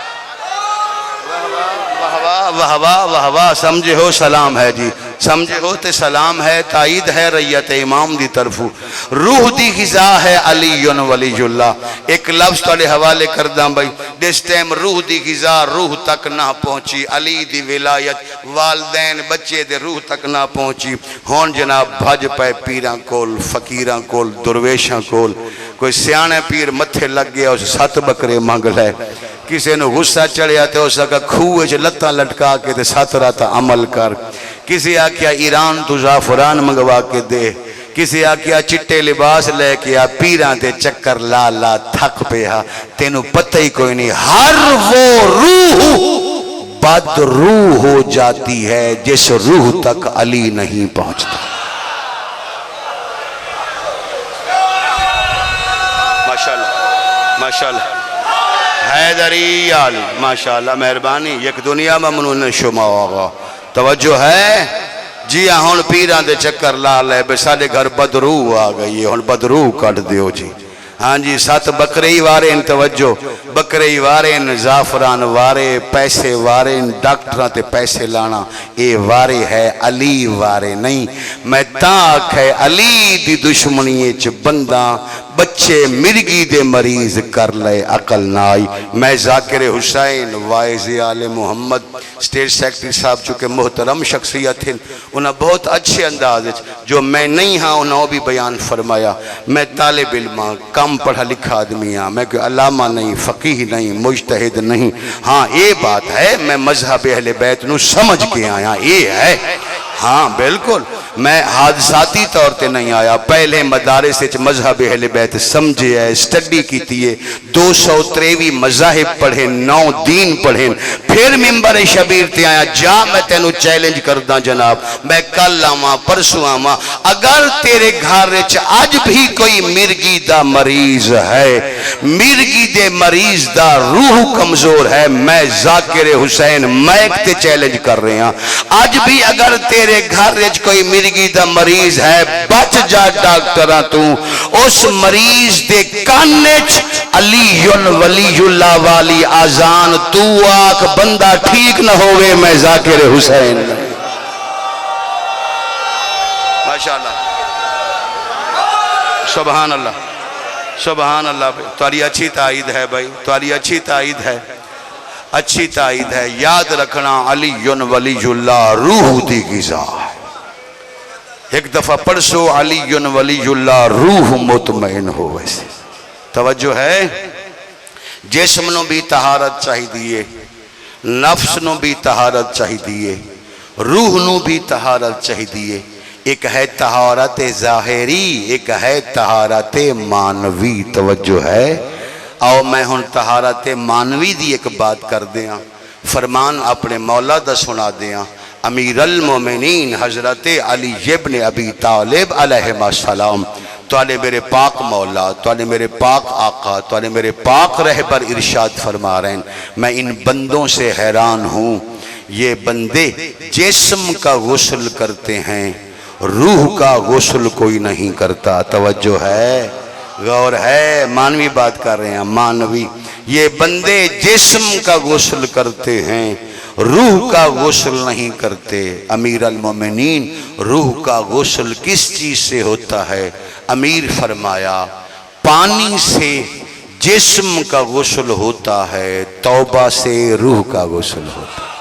واہ واہ واہ واہ، سمجھے ہو سلام ہے جی، سمجھے ہو تے سلام ہے، تائید ہے ریت امام دی طرفو. روح دی غذا ہے علی ولی اللہ. ایک لفظ تھوڑے حوالے کرداں بھائی. جس ٹائم روح دی غذا روح تک نہ پہنچی، علی دی ولایت والدین بچے دے روح تک نہ پہنچی، ہون جناب بھج پے پیراں کول، فقیراں کول، درویشاں کول. کوئی سیانے پیر متھے لگ گیا اس 7 بکرے مانگ لے. کسی نے غصہ چڑھیا تے اس کا کھوے چ لتاں لٹکا کے تے 7 رات عمل کر. کسی آکھیا ایران تو زعفران منگوا کے دے. کسی آکھیا چٹے لباس لے کے آ پیراں تے چکر لا لا تھک پیا. تینوں پتہ ہی کوئی نہیں، ہر وہ روح بد روح ہو جاتی ہے جس روح تک علی نہیں پہنچتا. ماشاءاللہ ماشاءاللہ حیدری علی ماشاءاللہ مہربانی. یک دنیا ممنون شما آغا. توجہ ہے جی. ہون پیران دے چکر لا لے بے ساڑے گھر بدروح آ گئی ہے، ہون بدروح کٹ دیو جی. ہاں جی 7 بکرے ہی وارے ان. توجہ بکرے ہی وارے ان، زعفران وارے، پیسے وارے ان، ڈاکٹران تے پیسے لانا اے وارے ہے، علی وارے نہیں. میں تاک ہے علی دی دشمنی چ بندہ بچے مرگی دے مریض کر لے عقل نہ آئی. میں ذاکر حسین وائز آل محمد اسٹیٹ سیکٹری صاحب چونکہ محترم شخصیت ہیں، انہاں بہت اچھے انداز جو میں نہیں ہاں انہوں بھی بیان فرمایا. میں طالب علم کم پڑھا لکھا آدمی ہاں، میں کوئی علامہ نہیں، فقیہ نہیں، مجتہد نہیں. ہاں یہ بات ہے میں مذہب اہل بیت نو سمجھ کے آیا، یہ ہے. ہاں بالکل میں حادثاتی طور تے نہیں آیا. پہلے مدارس وچ مذہب اہل بیت سمجھے ہے، سٹڈی کیتی ہے، 223 مذاہب پڑھے، 9 دین پڑھے، پھر ممبر شبیر تے آیا. جا میں تینوں چیلنج کردہ جناب، میں کل آواں پرسوں آواں، اگر تیرے گھر وچ آج بھی کوئی مرگی دا مریض ہے مرگی دے مریض دا روح کمزور ہے میں ذاکر حسین میک تے چیلنج کر رہے ہیں آج بھی اگر تیرے گھر وچ کوئی مرگی دا مریض ہے بچ جا ڈاکٹراں تو اس مریض دے کان وچ علی ولی اللہ والی آزان تو آکھ بندہ ٹھیک نہ ہوئے میں ذاکر حسین ماشاءاللہ سبحان اللہ سبحان اللہ تمہاری اچھی تائید ہے بھائی تمہاری اچھی تائید ہے اچھی تائید ہے یاد رکھنا علی ولی اللہ روح دی غذا ہے ایک دفعہ پڑھسو علی ولی اللہ روح مطمئن ہو ویسے توجہ ہے جسم نو بھی طہارت چاہی دیئے نفس نو بھی طہارت چاہی دیئے روح نو بھی طہارت چاہی دیئے ایک ہے طہارت ظاہری ایک ہے طہارت مانوی توجہ ہے آؤ میں ہن طہارت مانوی دی ایک بات کر دیاں فرمان اپنے مولا دا سنا دیاں امیر المومنین حضرت علی ابن ابی طالب علیہ السلام تو نے میرے پاک مولا تو نے میرے پاک آقا تو نے میرے پاک رہبر ارشاد فرما رہے ہیں میں ان بندوں سے حیران ہوں یہ بندے جسم کا غسل کرتے ہیں روح کا غسل کوئی نہیں کرتا توجہ ہے غور ہے مانوی بات کر رہے ہیں مانوی یہ بندے جسم کا غسل کرتے ہیں روح کا غسل نہیں کرتے امیر المومنین روح کا غسل کس چیز سے ہوتا ہے امیر فرمایا پانی سے جسم کا غسل ہوتا ہے توبہ سے روح کا غسل ہوتا ہے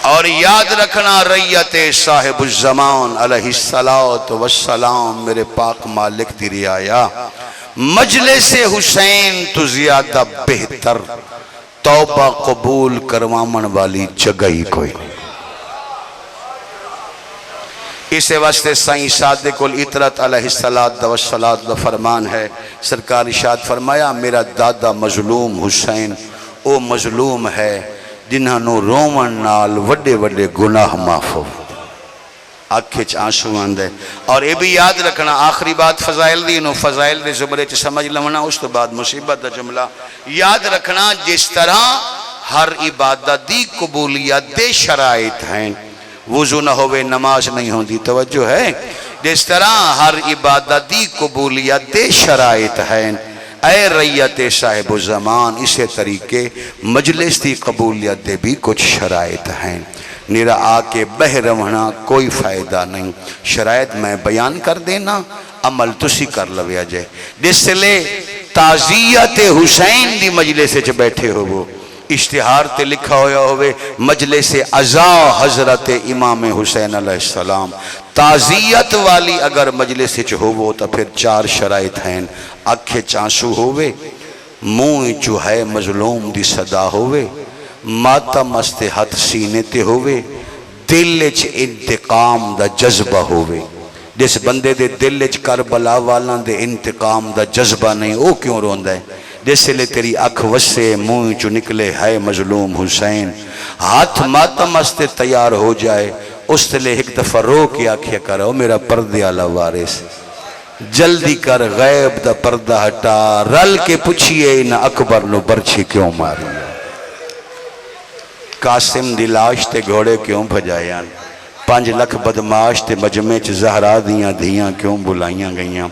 اور یاد رکھنا ریت صاحب الزمان علیہ السلام میرے پاک مالک دی رعایا مجلس حسین تو زیادہ بہتر توبہ قبول کروامن والی جگہ ہی کوئی نہیں اسے واسطے سائیں صادق الاطرت علیہ السلام فرمان ہے سرکار ارشاد فرمایا میرا دادا مظلوم حسین او مظلوم ہے جنہوں رومن نال وڈے وڈے گناہ معاف ہو آنکھیں آنسو آندے اور یہ بھی یاد رکھنا آخری بات فضائل دی انہوں فضائل دے زبرے چھ سمجھ لونا اس تو بعد مصیبت دا جملہ یاد رکھنا جس طرح ہر عبادت دی قبولیت دے شرائط ہیں وضو نہ ہوئے نماز نہیں ہوندی توجہ ہے جس طرح ہر عبادت دی قبولیت دے شرائط ہیں اے ریت صاحب الزمان اسے طریقے مجلس دی قبولیت دے بھی کچھ شرائط ہیں نیرا آکے بہ رونا کوئی فائدہ نہیں شرائط میں بیان کر دینا عمل تسی کر لویا جائے جس لے تعزیت حسین دی مجلس سے بیٹھے ہو وہ اشتہار تے لکھا ہویا ہوئے مجلس عزا حضرت امام حسین علیہ السلام تعزیت والی اگر مجلس ہو وہ تو پھر چار شرائط ہیں آنکھیں چانسو ہوئے منہ جو ہے مظلوم دی صدا ہوئے ماتم است ہاتھ سینے تے ہوئے دل چ انتقام دا جذبہ ہوئے جس بندے دے دل چ کربلا والا دے انتقام دا جذبہ نہیں او کیوں روندہ ہے جس لے تیری اکھ وسے منہ چو نکلے ہے مظلوم حسین ہاتھ ماتم است تیار ہو جائے اس لے ایک دفعہ رو کے آکھیا کرو میرا پردے والا وارث جلدی کر غیب دا پردہ ہٹا رل کے پوچھئے ان اکبر نو برچھی کیوں ماری قاسم دی لاش تے گھوڑے کیوں بھجائیاں 5 لکھ بدماش تے مجمع چ زہرا دیاں دھیاں کیوں بلائیاں گئیاں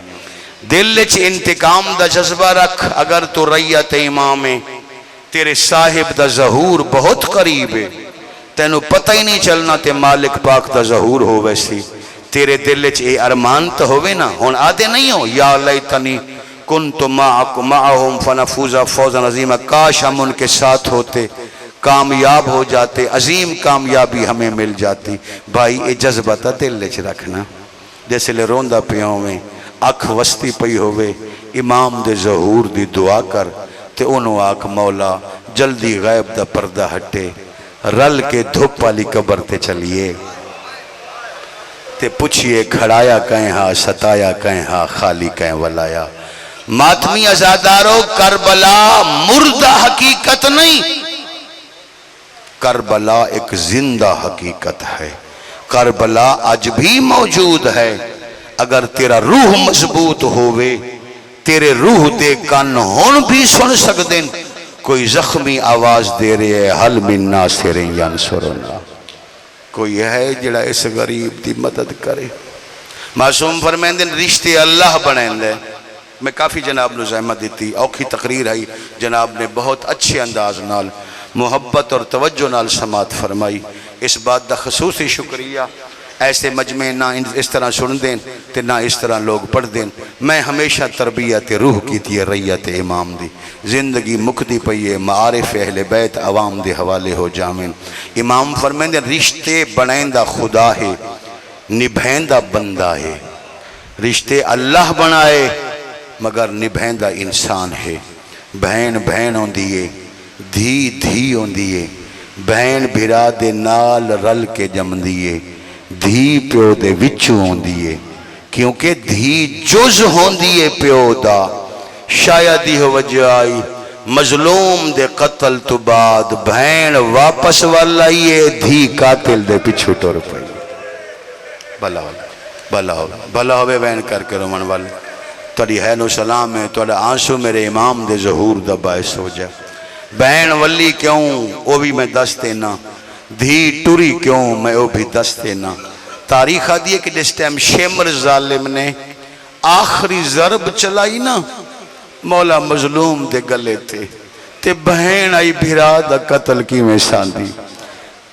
دل چ انتقام دا جذبہ رکھ اگر تو ریت امام ہے تیرے صاحب دا ظہور بہت قریب ہے تینو پتہ ہی نہیں چلنا تے مالک پاک دا ظہور ہو ویسی تیرے دل چ اے ارمان تو ہوئے نا ہون آدھے نہیں ہو یا لیتنی کنت معہم فنفوزا فوزا عظیمہ کاش ہم ان کے ساتھ ہوتے کامیاب ہو جاتے عظیم کامیابی ہمیں مل جاتی بھائی اے جذبہ تا دل چ رکھنا جیسے لے روندہ پیوں میں اکھ وستی پئی ہوئے امام دے ظہور دی دعا کر تے انہوں آکھ مولا جلدی غیب دا پردہ ہٹے رل کے دھوپ والی قبر تے چلیے تے پوچھئے کھڑایا کہیں ہاں ستایا کہیں ہاں خالی کہیں ولایا ماتمی ازادارو کربلا مردہ حقیقت نہیں کربلا ایک زندہ حقیقت ہے کربلا آج بھی موجود ہے اگر تیرا روح مضبوط ہوئے تیرے روح دے کان ہون بھی سن سکدیں کوئی زخمی آواز دے رہے ہے حل من ناصر ینصرنا، کوئی ہے جڑا اس غریب دی مدد کرے۔ معصوم فرمائیں رشتے اللہ بنائیں دے۔ میں کافی جناب نو زحمت دیتی، اوکھی تقریر ہے، جناب نے بہت اچھے انداز نال محبت اور توجہ نال سماعت فرمائی، اس بات دا خصوصی شکریہ۔ ایسے مجمع نہ اس طرح سن دیں تے نہ اس طرح لوگ پڑھ دیں۔ میں ہمیشہ تربیت روح کی تھی ریت امام دی، زندگی مکدی پئیے معارف اہل بیت عوام دے حوالے ہو جامن۔ امام فرمائیں دے رشتے بنائندہ خدا ہے، نبھائندہ بندہ ہے۔ رشتے اللہ بنائے مگر نبھائندہ انسان ہے۔ بہن بہن ہوندی ہے، دھی دھی ہوندی ہے، بہن بھرا دے نال رل کے جمدی ہے، دھی پیو دے وچوں ہوندی ہے، کیونکہ دھی جز ہوندی ہے پیو دا۔ شاید ہی ہو وجہ آئی مظلوم دے قتل تو بعد بہن واپس والائیے، دھی قاتل دے پچھو ٹور پئی۔ بھلا ہو بھلا ہو بھلا ہوئے بہن کر کے رومن والے، تڑی حین و سلام ہے، تڑا آنسو میرے امام دے ظہور دا باعث ہو جائے۔ بہن ولی کیوں وہ بھی میں دس دینا، دھی ٹوری کیوں میں وہ بھی دس دینا۔ تاریخ آدھی ہے کہ جس ٹائم شیمر ظالم نے آخری ضرب چلائی نا، مولا مظلوم دے گلے تھے تے بہن آئی بھرا دا قتل کی میں ساندھی۔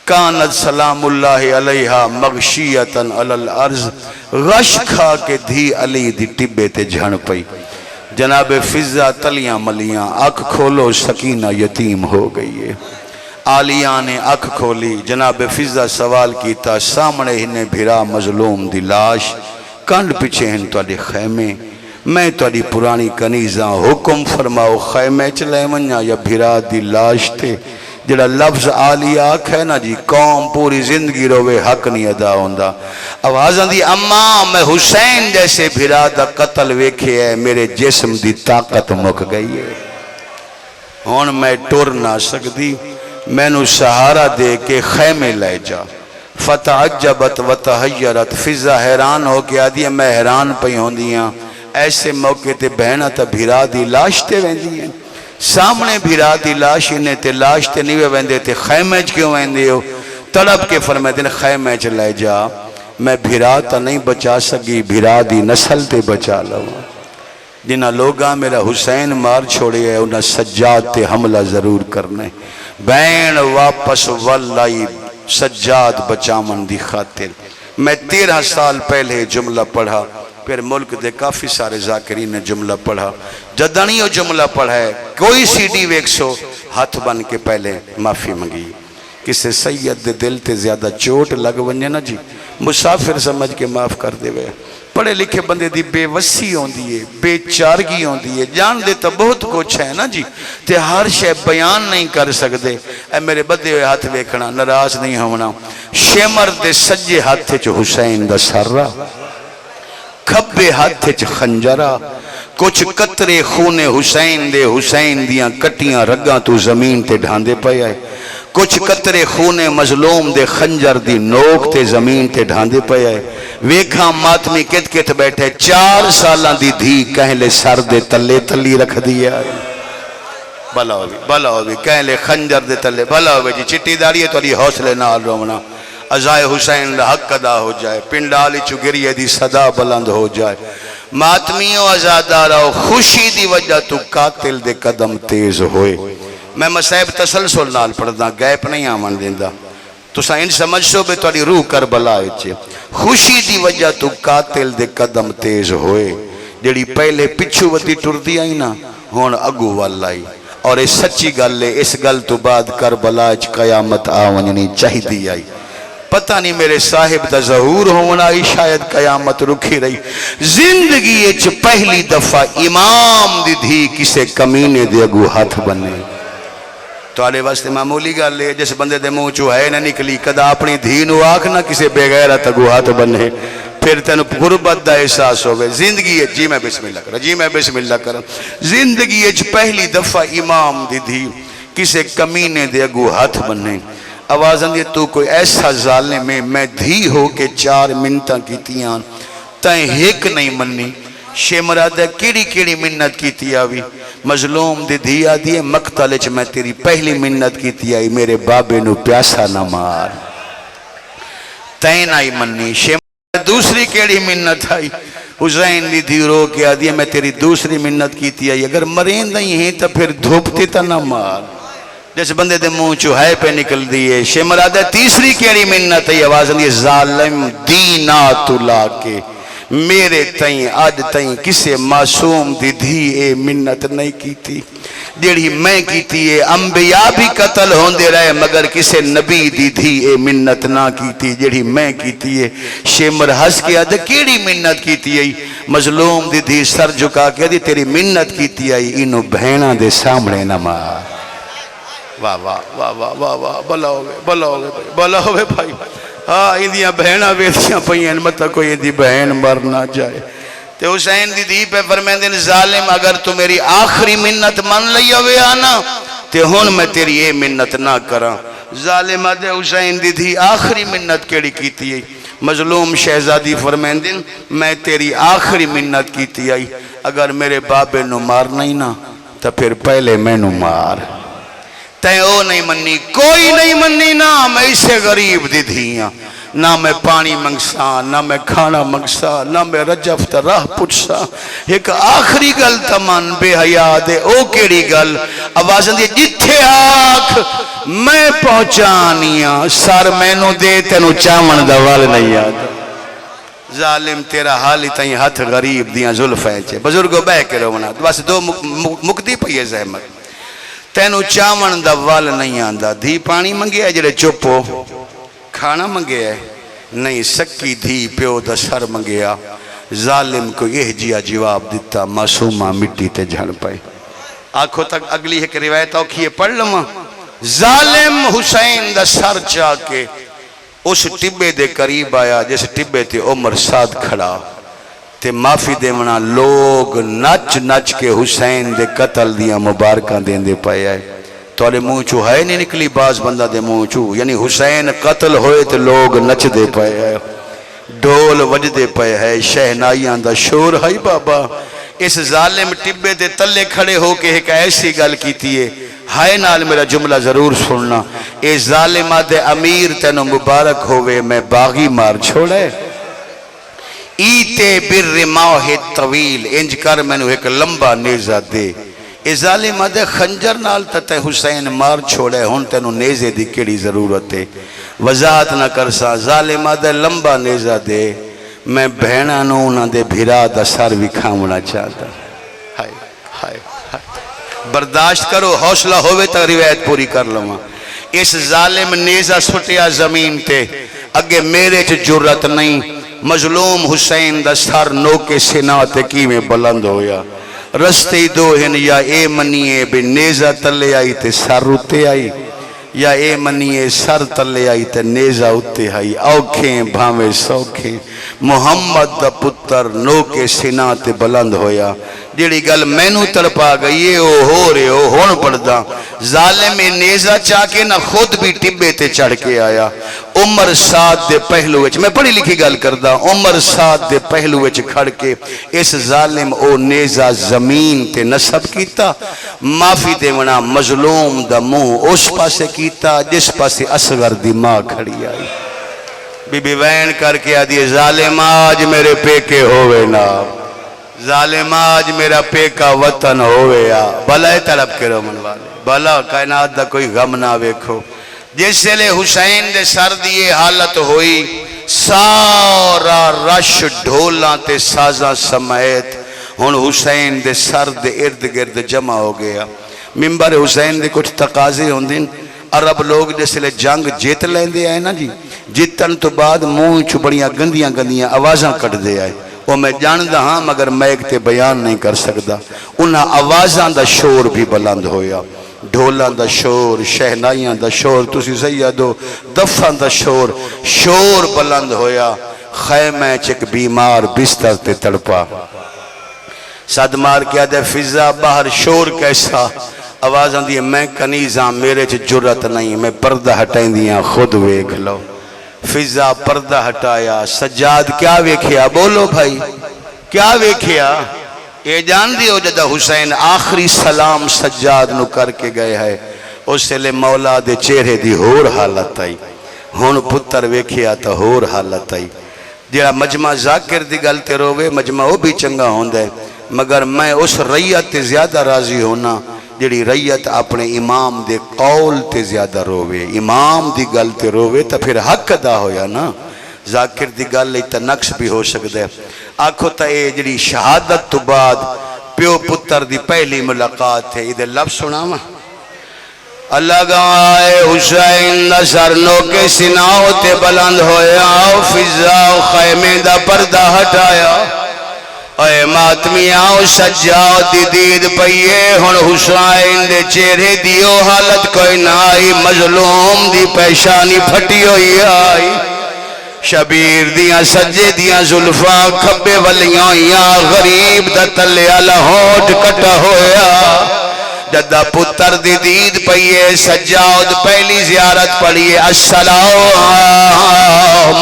کانت سلام اللہ علیہا مغشیتاً علی الارض، غش کھا کے دھی علی دی ٹبے تے جھن پئی۔ جناب فضہ تلیاں ملیاں، اکھ کھولو سکینہ یتیم ہو گئی ہے۔ آلیاں نے اکھ کھولی، جناب فضہ سوال کیتا، سامنے ہنے بھرا مظلوم دی لاش، کنڈ پیچھے ہن توڑے خیمے، میں توڑی پرانی کنیزاں، حکم فرماؤ خیمے چلے منیا یا بھرا دی لاش تے۔ جڑا لفظ آلی آکھ ہے نا جی، قوم پوری زندگی روے حق نہیں ادا ہوندہ۔ آوازاں دی اماں میں حسین جیسے بھرا دا قتل ویکھے ہے، میرے جسم دی طاقت مک گئی ہے، ہون میں ٹور نہ سکتی، میں نو سہارا دے کے خیمے لے جا۔ فتعجبت وتحیرت، فضہ حیران ہو کے آدھی ہے میں حیران پئی ہوندیاں، ایسے موقع تے بہنہ تا بھرا دی لاش تے ویندی ہیں، سامنے بھرا دی لاش انہیں تے لاش تے نہیں ویندے تے خیمے چ کیوں ویندے ہو؟ تڑپ کے فرمائے دن خیمے چ لے جا، میں بھرا تا نہیں بچا سکی، بھرا دی نسل تے بچا لوں۔ جنہ لوگاں میرا حسین مار چھوڑے ہے انہاں سجاد تے حملہ ضرور کرنے۔ بین واپس واللہی سجاد بچامن دی خاطر۔ میں 13 سال پہلے جملہ پڑھا، پھر ملک دے کافی سارے ذاکرین نے جملہ پڑھا، جدانی وہ جملہ پڑھا ہے، کوئی سی ڈی ویک سو ہاتھ بن کے پہلے معافی منگی۔ کسے سید دے دل تے زیادہ چوٹ لگ ونجے نا جی، مسافر سمجھ کے معاف کر دے وے۔ پڑھے لکھے بندے دی بے وسی ہوندی ہے، بے چارگی ہوندی ہے، جان دے تو بہت کچھ ہے نا جی، تے ہر شے بیان نہیں کر سکتے۔ اے میرے بدے ہوئے ہاتھ ویکھنا، ناراض نہیں ہونا۔ شیمر دے سجے ہاتھ چ حسین دا سرہ، کھبے ہاتھ چ خنجرہ، کچھ قطرے خون حسین دے، حسین دیاں کٹیاں رگاں تو زمین تے ڈھاندے پے آئے، کچھ قطرے خون مظلوم دے خنجر دی نوک تے زمین تے ڈھاندے پے آئے۔ ویکھاں ماتمی کت کت بیٹھے، 4 سالاں دی دھی کہلے سر دے تلے تلی رکھ دیا ہے۔ بھلا ہوگی کہلے خنجر دے تلے، بھلا ہوگی جی، چٹی داڑی ہے توڑی حوصلے نال رومنا، عزائے حسین دا حق ادا ہو جائے، پنڈالی چگریے دی صدا بلند ہو جائے۔ ماتمیوں آزادارو، خوشی دی وجہ تو قاتل دے قدم تیز ہوئے۔ میں مسائب تسلسل نال پڑھدا، گیپ نہیں آمن دیندہ، تو سائن سمجھ سو بے توڑی روح کربلا اچھے۔ خوشی دی وجہ تو قاتل دے قدم تیز ہوئے، جڑی پہلے پچھو ودی ٹر دی آئی نا، ہون اگو والائی۔ اور اس سچی گل لے، اس گل تو بعد کربلا اچھ قیامت آونی چاہی دی آئی۔ پتہ نہیں میرے صاحب دا ظہور ہونا ہی شاید قیامت رکھی رہی۔ زندگی اچھ پہلی دفعہ امام دی دھی کسے کمینے دے اگو ہاتھ بنے۔ تو آلے واسطے معمولی گا لے، جس بندے دے منہ چو ہے نہ نکلی، کدا اپنی دھی نو آکھ نہ کسے بے غیرت اگو ہاتھ بنے، پھر تینو غربت دا احساس ہوئے۔ زندگی اچھ، جی میں بسم اللہ کروں، جی میں بسم اللہ کروں، زندگی اچھ پہلی دفعہ امام دی دھی کسے کمینے دے اگو ہاتھ بنے۔ آوازن دی تو کوئی ایسا ظالم میں دھی ہو کے 4 منتاں کی تیاں تائیں ہیک نہیں منی، شمرا دے کیڑی کیڑی منت کیتی آوی مظلوم دی دھی آدھی مقتل چ میں تیری پہلی منت کیتی آئی میرے بابے نو پیاسا نہ مار تین آئی منی شمرا دوسری کیڑی منت آئی حسین دی دھی رو کے آدھی میں تیری دوسری منت کیتی آئی اگر مرین نہیں ہیں تو پھر دھوپتی تا نہ مار جیسے بندے دے منہ چوہائے پہ نکل دیئے شمرا دے تیسری کیڑی منت ہے آواز دی ظالم دینات لا کے میرے تائیں آج تائیں کسے معصوم دی دھی اے منت نہیں کیتی جیڑی میں کیتی ہے انبیاء بھی قتل ہوندے رہے مگر کسے نبی دی دھی اے منت نہ کیتی جیڑی میں کیتی ہے شمر ہس کے آدھے کیڑی منت کیتی ہے مظلوم دی دھی سر جھکا کے آدھی تیری منت کیتی ہے انہوں بہنہ دے سامنے نہ مار واہ واہ واہ واہ واہ واہ بلا ہوئے بھائی ہاں اندیاں بہنہ ویدیاں پہین مطلب کوئی اندی بہن مر نہ جائے تے حسین دی دی پہ فرمین دن ظالم اگر تو میری آخری منت من لیا ہوئے آنا تے ہون میں تیری اے منت نہ کرا ظالم دے حسین دی دی آخری منت کیڑی کیتی ہے مظلوم شہزادی فرمین دن میں تیری آخری منت کیتی آئی اگر میرے بابے نو مار نہیں نا تو پھر پہلے میں نو مار تے او نہیں منی کوئی نہیں منی نا میں اسے غریب دی دھیاں نہ میں پانی منگسا نہ میں کھانا منگسا نہ میں رجف تا راہ پچھسا ایک آخری گل تمن بے حیاء دے او کیڑی گل آوازن دی جتھے آکھ میں پہنچانیاں سار مینو دے تینو چاون دوال نہیں آتا ظالم تیرا حالی تائیں ہاتھ غریب دیاں ظلفیں چھے بزرگو بے کے رونا بس دو مقدی پہ یہ زحمت تینو چاون دا وال نہیں آندا دھی پانی منگے ہے جڑے چپو کھانا منگے ہے نہیں سکی دھی پیو دا سر منگیا ظالم کو یہ جیا جواب دیتا معصومہ مٹی تے جھڑ پائے آنکھوں تک اگلی ایک روایت اوکھیے پڑھ لما ظالم حسین دا سر چاہ کے اس ٹبے دے قریب آیا جیسے ٹبے تے عمر ساتھ کھڑا تے معافی دے منا لوگ نچ نچ کے حسین دے قتل دیا مبارکہ دیں دے پائے آئے توڑے منہ چو ہے نہیں نکلی باز بندہ دے منہ چو یعنی حسین قتل ہوئے تے لوگ نچ دے پائے آئے ڈھول وج دے پائے ہے شہنائیاں دا شور ہے بابا اس ظالم ٹبے دے تلے کھڑے ہو کے ایک ایسی گل کیتی ہے ہائے نال میرا جملہ ضرور سننا اے ظالمہ دے امیر تینو مبارک ہوئے میں باغی مار چھوڑے ایتے بر ماہ طویل انج کر میں نے ایک لمبا نیزہ دے اے ظالمہ دے خنجر نال تے حسین مار چھوڑے ہون تینو نیزے دی کیڑی ضرورت ہے وضاحت نہ کرسا ظالمہ دے لمبا نیزہ دے میں بہنہ نو انہاں دے بھیرا دا سر بھی کھامنا چاہتا ہائے ہائے برداشت کرو حوصلہ ہوئے تک روایت پوری کر لوں اس ظالم نیزہ سٹیا زمین تے اگے میرے چ جرت نہیں مظلوم حسین دا سر نوکے سنا تے کی میں بلند ہویا رستے دو ہن یا اے منیے بے نیزہ تلے آئی تے سر اتے آئی یا اے منیے سر تلے آئی تے نیزہ اتے آئی اوکھیں بھامے سوکھیں محمد دا پتر نوکے سنا تے بلند ہویا جیڑی گل مینو تڑپا گئی او ہو رہے ہو ہون پڑدا ظالم نیزہ چاہ کے نہ خود بھی ٹبے تے چڑھ کے آیا عمر سات دے پہلو وچ میں پڑھی لکھی گل کردا عمر سات دے پہلو وچ کھڑ کے اس ظالم او نیزہ زمین تے نصب کیتا معافی دے ونا مظلوم دا منہ اس پاسے کیتا جس پاسے اصغر دی ماں کھڑی آئی بی بی وین کر کے آدھی ظالم آج میرے پیکے ہوئے نا ظالم آج میرا پیکا وطن ہوئے یا بھلا طلب کرو من والے بھلا کائنات دا کوئی غم نہ ویکھو جس لے حسین دے سر دیئے حالت ہوئی سارا رش ڈھولاں تے سازاں سمیت ہن حسین دے سر دے ارد گرد جمع ہو گیا ممبر حسین دے کچھ تقاضے ہوندیں عرب لوگ جس لے جنگ جیت لیندے آئے نا جی جیتن تو بعد منہ چو بڑیاں گندیاں گندیاں آوازاں کٹ دے آئے وہ میں جاندہ ہاں مگر میں ایک تے بیان نہیں کر سکتا انہاں آوازاں دا شور بھی بلند ہویا ڈھولاں دا شور شہنائیاں دا شور تسی سیدو دفاں دا شور بلند ہویا خیمہ چک بیمار بستر تے تڑپا صد مار کیا دے فضا باہر شور کیسا آوازاں دی میں کنیزاں میرے چ جرت نہیں میں پردہ ہٹائیں دیاں خود ویکھ لو فضا پردہ ہٹایا سجاد کیا ویکھیا بولو بھائی کیا ویکھیا یہ جان دیو جدہ حسین آخری سلام سجاد نو کر کے گئے ہے اس لئے مولا دے چہرے دی ہور حالت آئی ہون پتر ویکھیا تا ہور حالت آئی جیڑا مجمع ذاکر دی گلتے روے مجمع وہ بھی چنگا ہوندہ ہے مگر میں اس ریت تے زیادہ راضی ہونا جیڑی ریت اپنے امام دے قول تے زیادہ روے امام دی گلتے روے تا پھر حق ادا ہویا نا ذاکر دی گل لیتا نقص بھی ہو سکتا ہے آنکھو تا اے جڑی شہادت تو بعد پیو پتر دی پہلی ملاقات ہے ادھے لفظ سنا ما اللہ گوائے حسین دا سرنو کے سناؤ تے بلند ہویا فضا خیمے دا پردہ ہٹایا اے ماتمی آؤ سجاؤ دی دید پئیے ہن حسین دے چہرے دیو حالت کوئی نائی مظلوم دی پیشانی پھٹی ہوئی آئی شبیر دیاں سجے دیاں ظلفاں کھبے ولیاں یا غریب دا تلے آلہ ہوٹ کٹا ہویا جدہ پتر دی دید پئیے سجاد پہلی زیارت پڑھئے السلام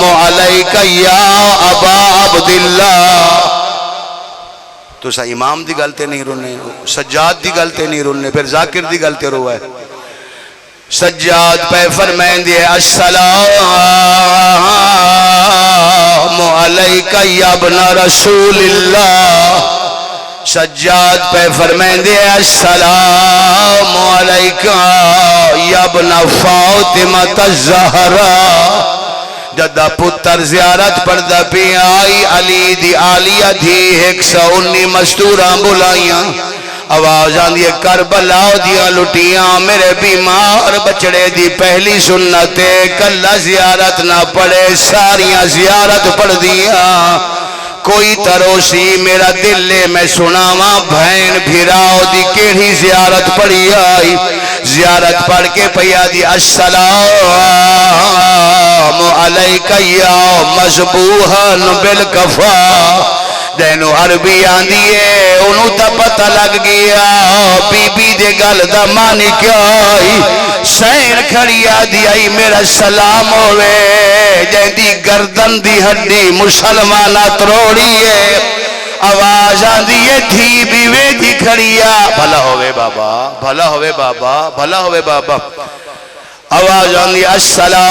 علیکہ یا ابا عبداللہ تو سا امام دی گلتے نہیں رونے سجاد دی گلتے نہیں رونے پھر ذاکر دی گلتے روائے سجاد پہ فرمائیں دیئے السلام علیکہ یا ابن رسول اللہ سجاد پہ فرمائیں دیئے السلام علیکہ یا ابن فاطمہ الزہرا جدہ پتر زیارت پردہ پی آئی علی دی آلیہ دی 119 مستوراں بلائیاں آواز آندھی کربلا دیا لٹیاں میرے بیمار بچڑے دی پہلی سنتے کلہ زیارت نہ پڑے ساریاں زیارت پڑھ دیا کوئی تروسی میرا دل لے میں سناواں بھین بھیراؤ دی کیڑی زیارت پڑھی آئی زیارت پڑھ کے پیا دی السلام علیکہ یا مذبوحاً بالکفا دینو عربی آندیے انہوں تا پتہ لگ گیا بی بی دے گل دا مانی کیا آئی سین کھڑی آدھی آئی میرا سلام ہوئے جیدی گردن دی ہڈی مسلمانات روڑی ہے آواز آندیے تھی بیوے دی کھڑی بھلا ہوئے بابا بھلا ہوئے بابا بھلا ہوئے بابا آواز آندی السلام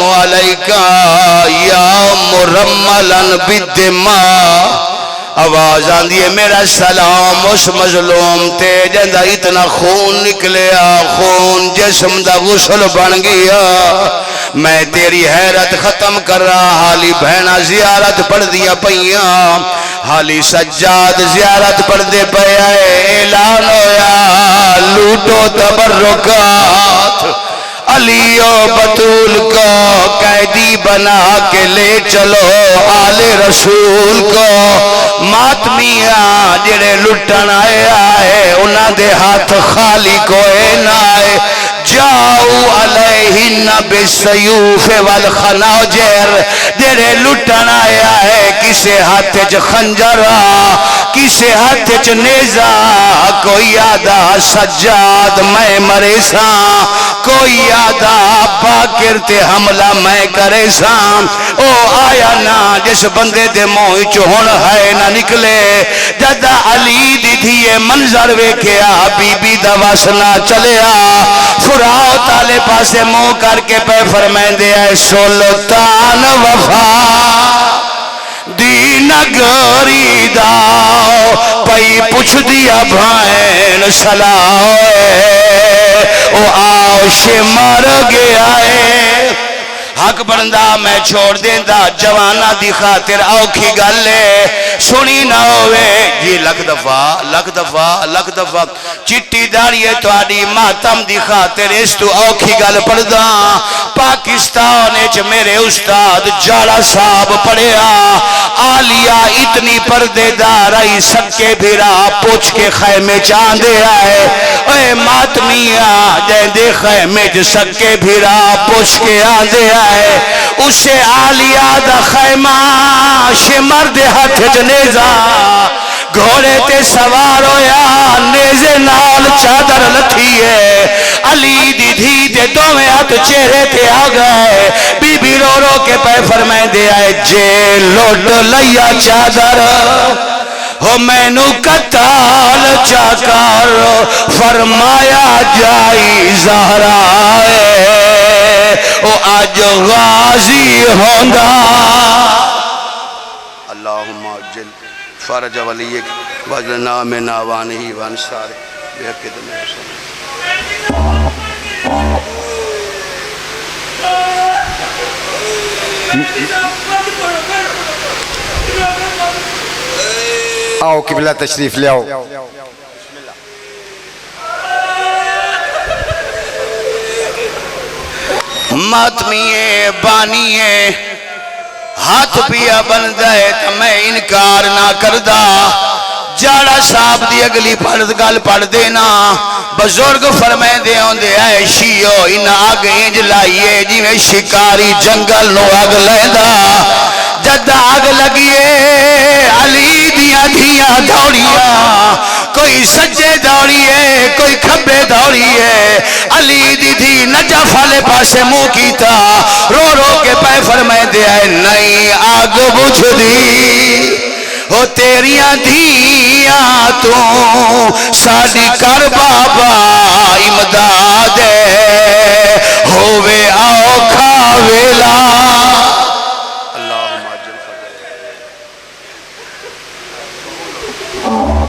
علیکہ یا مرملا بالدماء آواز آندی ہے میرا سلام اس مظلوم تے جندہ اتنا خون نکلیا خون جسم دا غسل بن گیا میں تیری حیرت ختم کر رہا حالی بہنہ زیارت پڑھ دیا پئیاں حالی سجاد زیارت پڑھ دے پیا اعلان ہویا لوٹو تبرکات علی و بطول کو قیدی بنا کے لے چلو آل رسول کو ماتمیاں جڑے لٹن آئے انہاں دے ہاتھ خالی کوئے نہ آئے جاؤ علیہن بالسیوف والخناجر جڑے لٹن آیا ہے کسے ہاتھ چ خنجرہ کسے ہاتھ چ نیزہ کوئی آدھا سجاد میں مرے ساں کوئی آدھا باکر تے حملہ میں کرے ساں او آیا نا جس بندے دے موئی چہن ہے نہ نکلے جدہ علی دی تھیے منظر ویکھیا بی بی دا واسنا چلیا فراؤ تالے پاسے منہ کر کے پہ فرمائیں دے اے سلطان وفا دی نگری داؤ پئی پوچھ دیا بھائن سلاؤے او آوش مر گیا ہے حق بندہ میں چھوڑ دیندہ جوانہ دی خاطر اوکھی گلے سنی نہ ہوئے جی لکھ دفعہ چٹی داریے تو آڈی ماتم دی خاطر اس تو اوکھی گل پڑھدا پاکستان اچ میرے استاد جالا صاحب پڑھیا آلیا اتنی پردے دارائی سکے بھیرا پوچھ کے خیمے چاندے آئے اے ماتمیاں جائیں دے خیمے جو سکے بھیرا پوچھ کے آندے آئے اسے آلیا دا خیمہ شمر دے ہاتھ جنیزہ گھوڑے تے سوار ہویا نیزے نال چادر لتھی ہے علی دی دھی تے دوویں ہاتھ چہرے تے آ گئے بی بی رو رو کے پہ فرمائے دے آئے جے لوٹ لیا چادر ہو میں نو قتال چاکار فرمایا جائی زہرائے او آج غازی ہوندا اللہم اجل فرج ولیک وجلنا من آوانہی وانسار بیقید میں حسن آؤ قبلہ تشریف لے آؤ ماتمیے بانیے ہاتھ پیا بندہ ہے تو میں انکار نہ کردہ جاڑا صاحب دی اگلی پڑھ گل پڑھ دینا بزرگ فرمائے دے ہوں دے اے شیو ان آگ انج لائیے جی میں شکاری جنگل نو آگ لیندہ جد آگ لگیے علی دیا دیا دوڑیا کوئی سجے دوڑیے کوئی کھبے دوڑیے علی دی دی نجف والے پاسے منہ کیتا رو رو کے پے فرمائے دے اے نئی آگ بجھ دی ہو تیریاں دھیاں تو ساڑی کر بابا